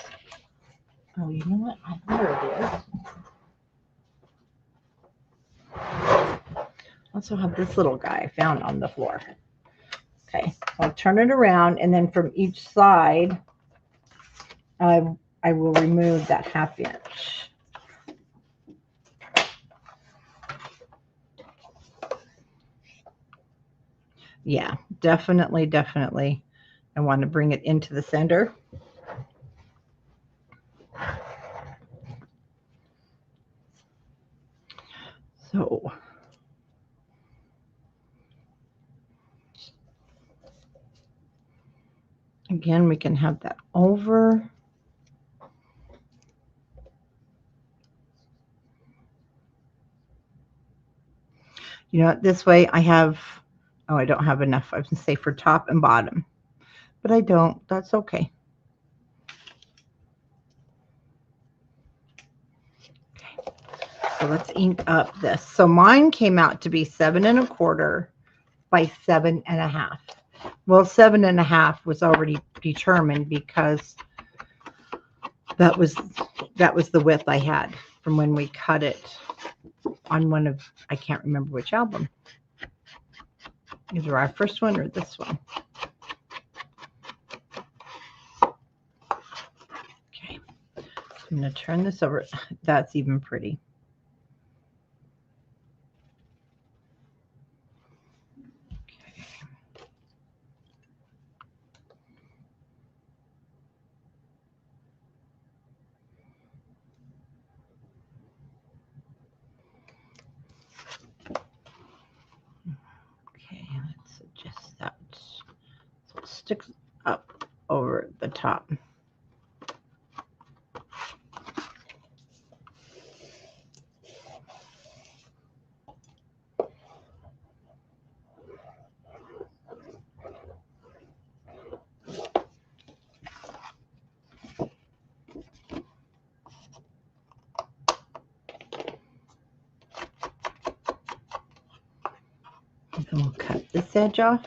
Oh, you know what? There it is. I also have this little guy I found on the floor. Okay, so I'll turn it around, and then from each side, I will remove that 1/2 inch. Yeah, definitely. I want to bring it into the center. So again, we can have that over. You know, this way I have, oh, I don't have enough. I was going to say for top and bottom, but I don't. That's okay. Okay, so let's ink up this. So mine came out to be 7 1/4 by 7 1/2. Well, 7 1/2 was already determined because that was the width I had from when we cut it on one of, I can't remember which album. Either our first one or this one. I'm going to turn this over. That's even pretty. Okay, let's adjust that so it sticks up over the top. And then we'll cut this edge off.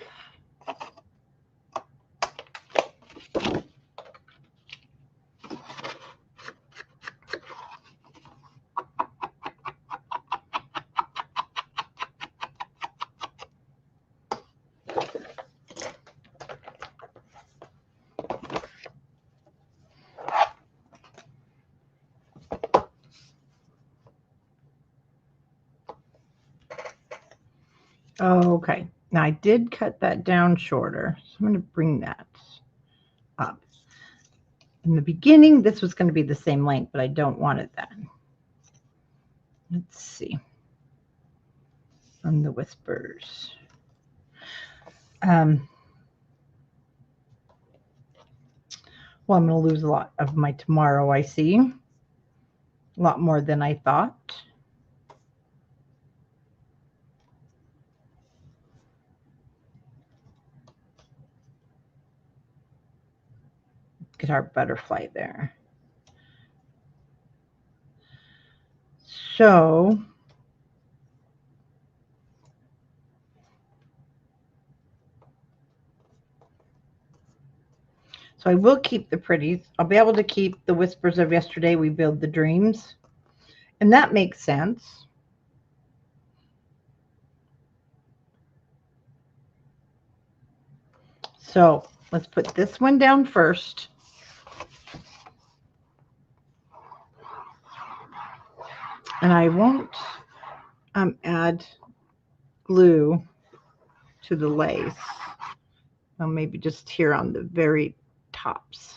Okay, now I did cut that down shorter, so I'm going to bring that up. In the beginning, this was going to be the same length, but I don't want it then. Let's see. From the whispers. Well, I'm going to lose a lot of my tomorrow, I see. A lot more than I thought. Get our butterfly there. So I will keep the pretties. I'll be able to keep the whispers of yesterday. We build the dreams. And that makes sense. So let's put this one down first. And I won't add glue to the lace. Well, maybe just here on the very tops.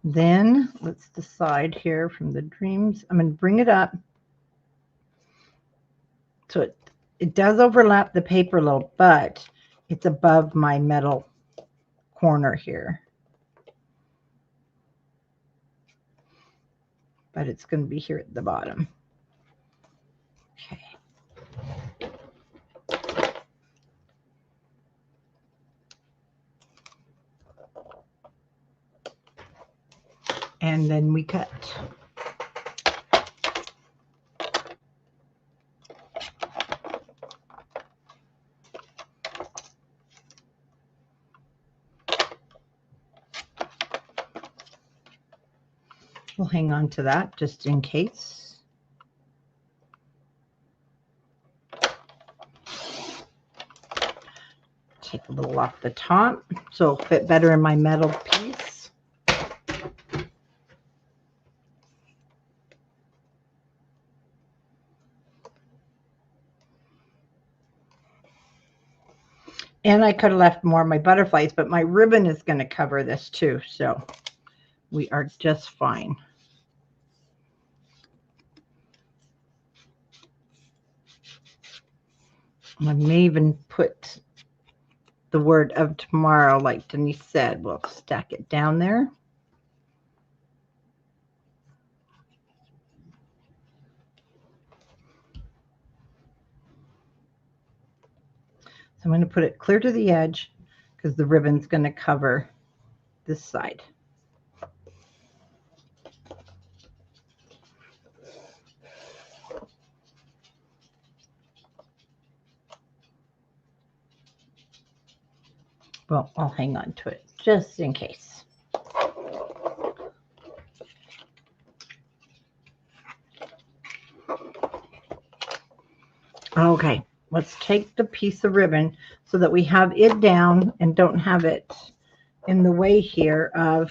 Then let's decide here from the dreams. I'm going to bring it up so it does overlap the paper a little, but it's above my metal corner here. But it's going to be here at the bottom. Okay. And then we cut. We'll hang on to that just in case. Take a little off the top so it'll fit better in my metal piece. And I could have left more of my butterflies, but my ribbon is going to cover this too. So we are just fine. I may even put the word of tomorrow, like Denise said. We'll stack it down there. So I'm going to put it clear to the edge because the ribbon's going to cover this side. Well, I'll hang on to it just in case. Okay, let's take the piece of ribbon so that we have it down and don't have it in the way here of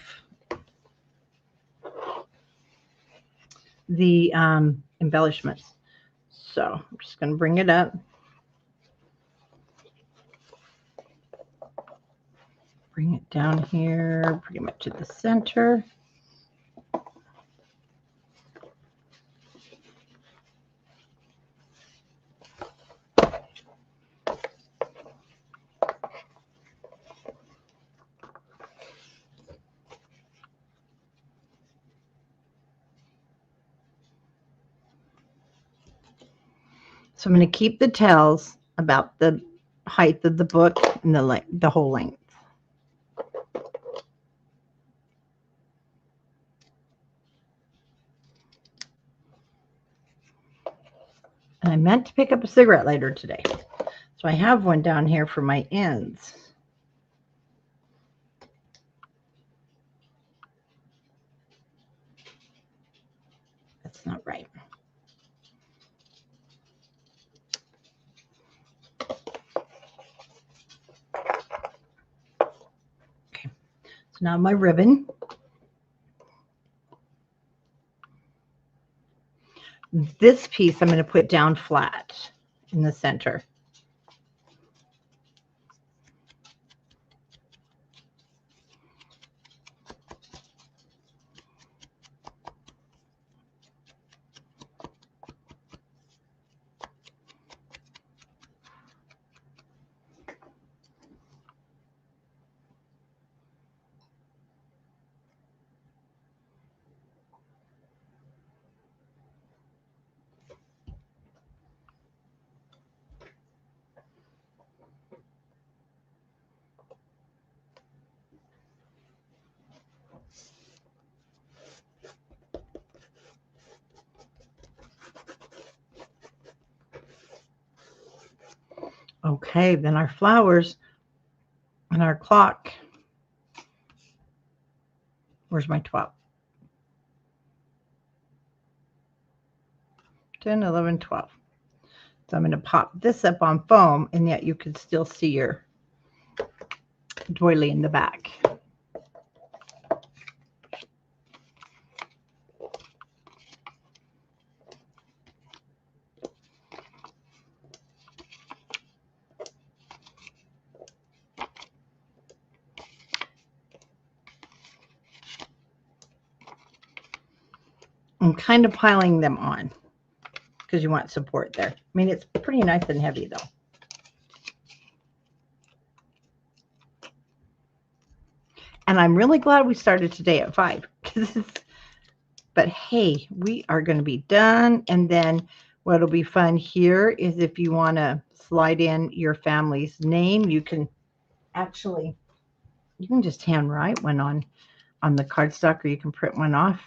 the embellishments. So I'm just going to bring it up. Bring it down here pretty much to the center. So I'm going to keep the tails about the height of the book and the whole length. And I meant to pick up a cigarette lighter today. So I have one down here for my ends. That's not right. Okay, so now my ribbon. This piece I'm going to put down flat in the center. Okay, then our flowers and our clock. Where's my 12? 10, 11, 12. So I'm going to pop this up on foam, and yet you can still see your doily in the back. I'm kind of piling them on because you want support there. I mean, it's pretty nice and heavy though. And I'm really glad we started today at 5. But hey, we are going to be done. And then what'll be fun here is if you want to slide in your family's name, you can just handwrite one on the cardstock, or you can print one off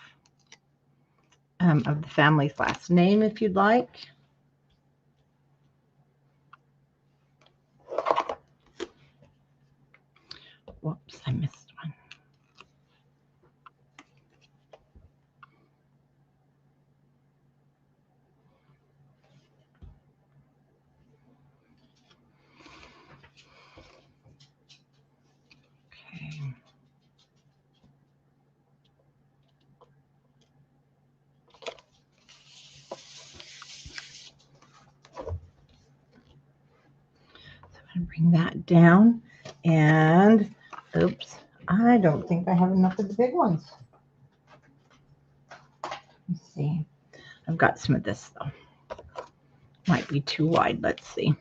of the family's last name if you'd like. Whoops, I missed one. Okay. So I'm going to bring that down, and oops, I don't think I have enough of the big ones. Let's see. I've got some of this though. Might be too wide. Let's see.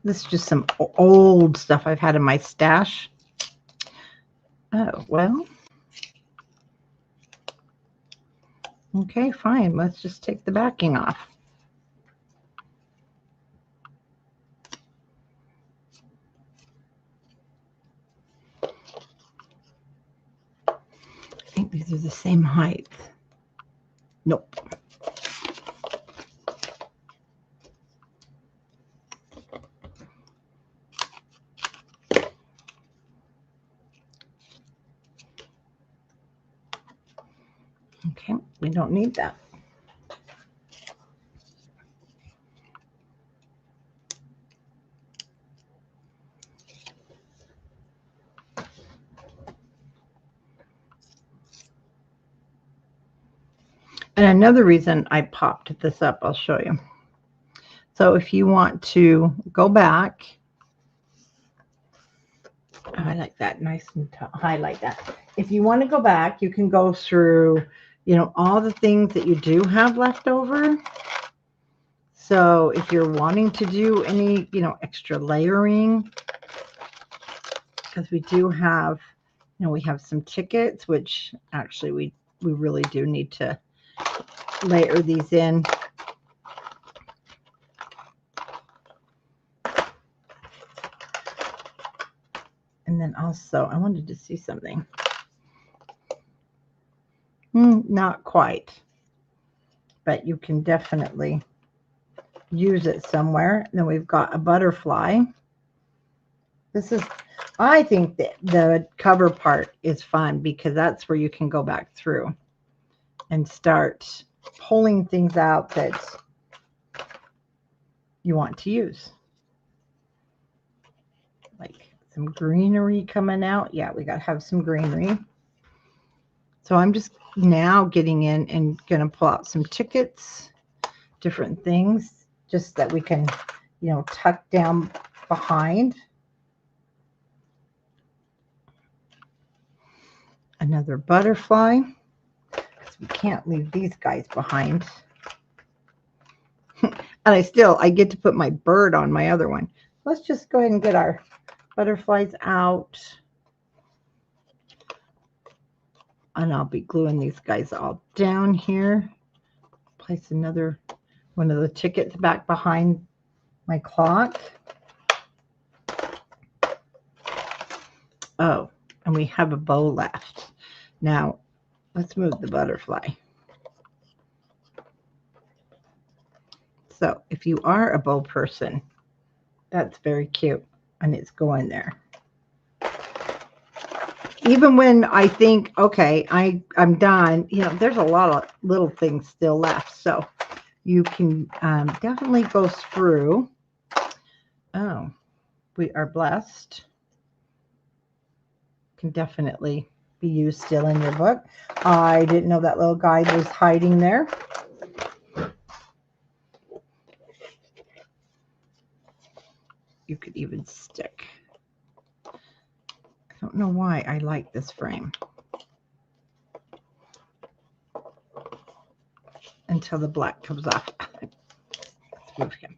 This is just some old stuff I've had in my stash. Oh, well. Okay, fine. Let's just take the backing off. I think these are the same height. Nope. Okay, we don't need that. And another reason I popped this up, I'll show you. So if you want to go back, I like that, nice and highlight that. If you want to go back, you can go through, you know, all the things that you do have left over. So if you're wanting to do any, you know, extra layering, because we do have, you know, we have some tickets, which actually we really do need to layer these in. And then also, I wanted to see something. Not quite, but you can definitely use it somewhere. And then we've got a butterfly. This is, I think that the cover part is fun because that's where you can go back through and start pulling things out that you want to use. Like some greenery coming out. Yeah, we got to have some greenery. So I'm just now getting in and going to pull out some tickets, different things, just that we can, you know, tuck down behind. Another butterfly, because we can't leave these guys behind. And I get to put my bird on my other one. Let's just go ahead and get our butterflies out. And I'll be gluing these guys all down here. Place another one of the tickets back behind my clock. Oh, and we have a bow left. Now, let's move the butterfly. So if you are a bow person, that's very cute, and it's going there. Even when I think, okay, I'm done, you know, there's a lot of little things still left. So you can definitely go through. Oh, we are blessed. Can definitely be used still in your book. I didn't know that little guide was hiding there. You could even stick. I don't know why I like this frame. Until the black comes off. Let's move him.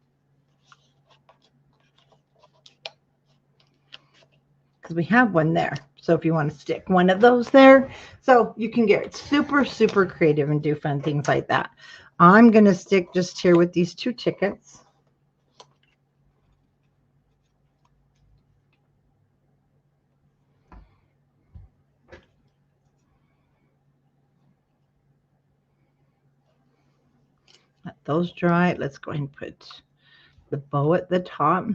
Because we have one there. So if you want to stick one of those there, so you can get super, super creative and do fun things like that. I'm going to stick just here with these two tickets. Let those dry. Let's go ahead and put the bow at the top.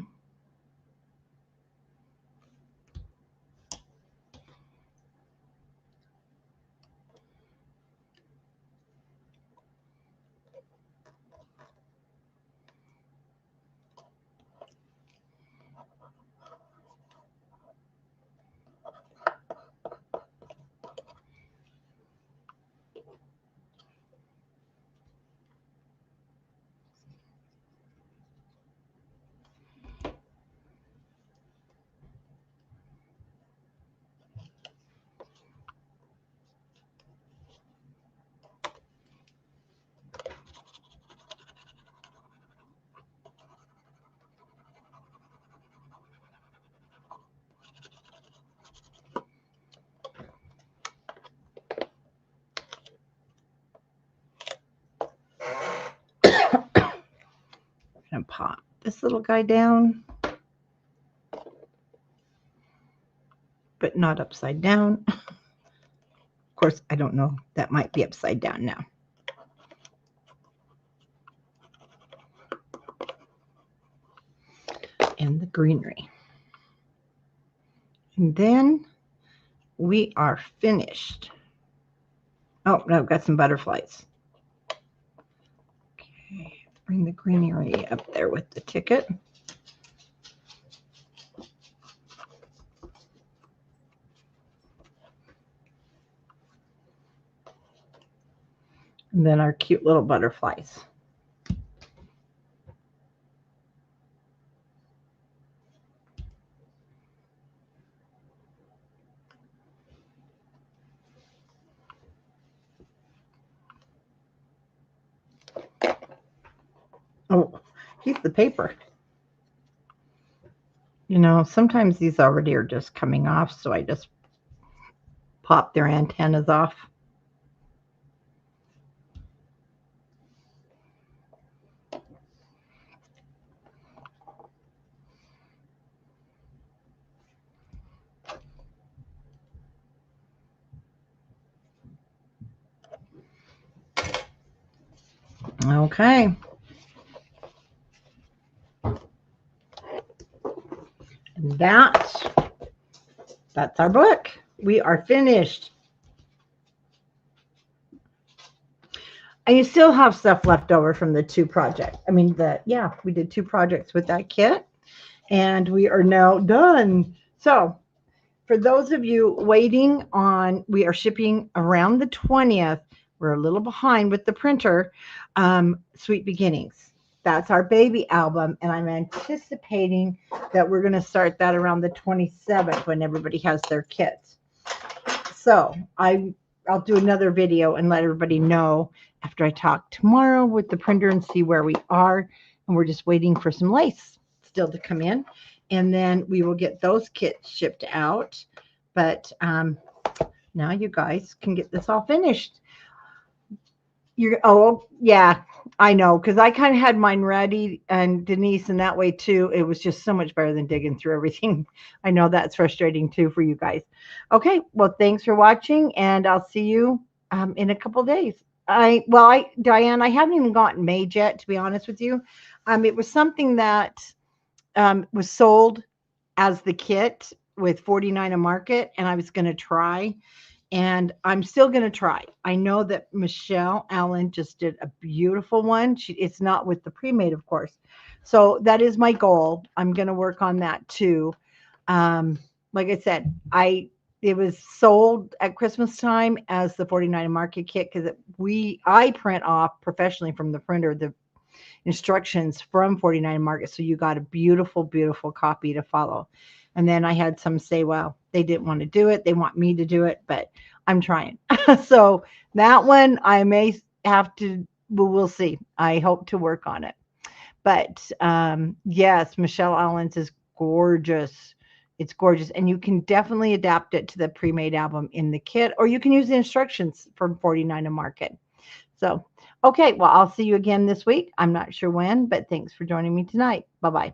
I'm going to pop this little guy down, but not upside down. Of course, I don't know. That might be upside down now. and the greenery. And then we are finished. Oh, no, I've got some butterflies. Okay, bring the greenery up there with the ticket. And then our cute little butterflies. Oh, here's the paper. You know, sometimes these already are just coming off, so I just pop their antennas off. Okay. And that's our book. We are finished. And you still have stuff left over from the 2 projects. I mean, we did 2 projects with that kit, and we are now done. So for those of you waiting on, we are shipping around the 20th. We're a little behind with the printer. Sweet Beginnings. That's our baby album, and I'm anticipating that we're going to start that around the 27th when everybody has their kits. So I'll do another video and let everybody know after I talk tomorrow with the printer and see where we are. And we're just waiting for some lace still to come in. And then we will get those kits shipped out. But now you guys can get this all finished. Oh, yeah, I know. Because I kind of had mine ready, and Denise, and that way too. It was just so much better than digging through everything. I know that's frustrating too for you guys. Okay, well, thanks for watching, and I'll see you in a couple of days. Diane, I haven't even gotten made yet, to be honest with you. It was something that was sold as the kit with 49 a market, and I was going to try, and I'm still going to try. I know that Michelle Allen just did a beautiful one. It's not with the pre-made, of course. So that is my goal. I'm going to work on that too. Like I said, it was sold at Christmas time as the 49 market kit because I print off professionally from the printer the instructions from 49 market, so you got a beautiful, beautiful copy to follow. And then I had some say, well, they didn't want to do it. They want me to do it, but I'm trying. So that one I may have to, we'll see. I hope to work on it. But yes, Michelle Allen's is gorgeous. It's gorgeous. And you can definitely adapt it to the pre-made album in the kit, or you can use the instructions from 49 a market. So, okay, well, I'll see you again this week. I'm not sure when, but thanks for joining me tonight. Bye-bye.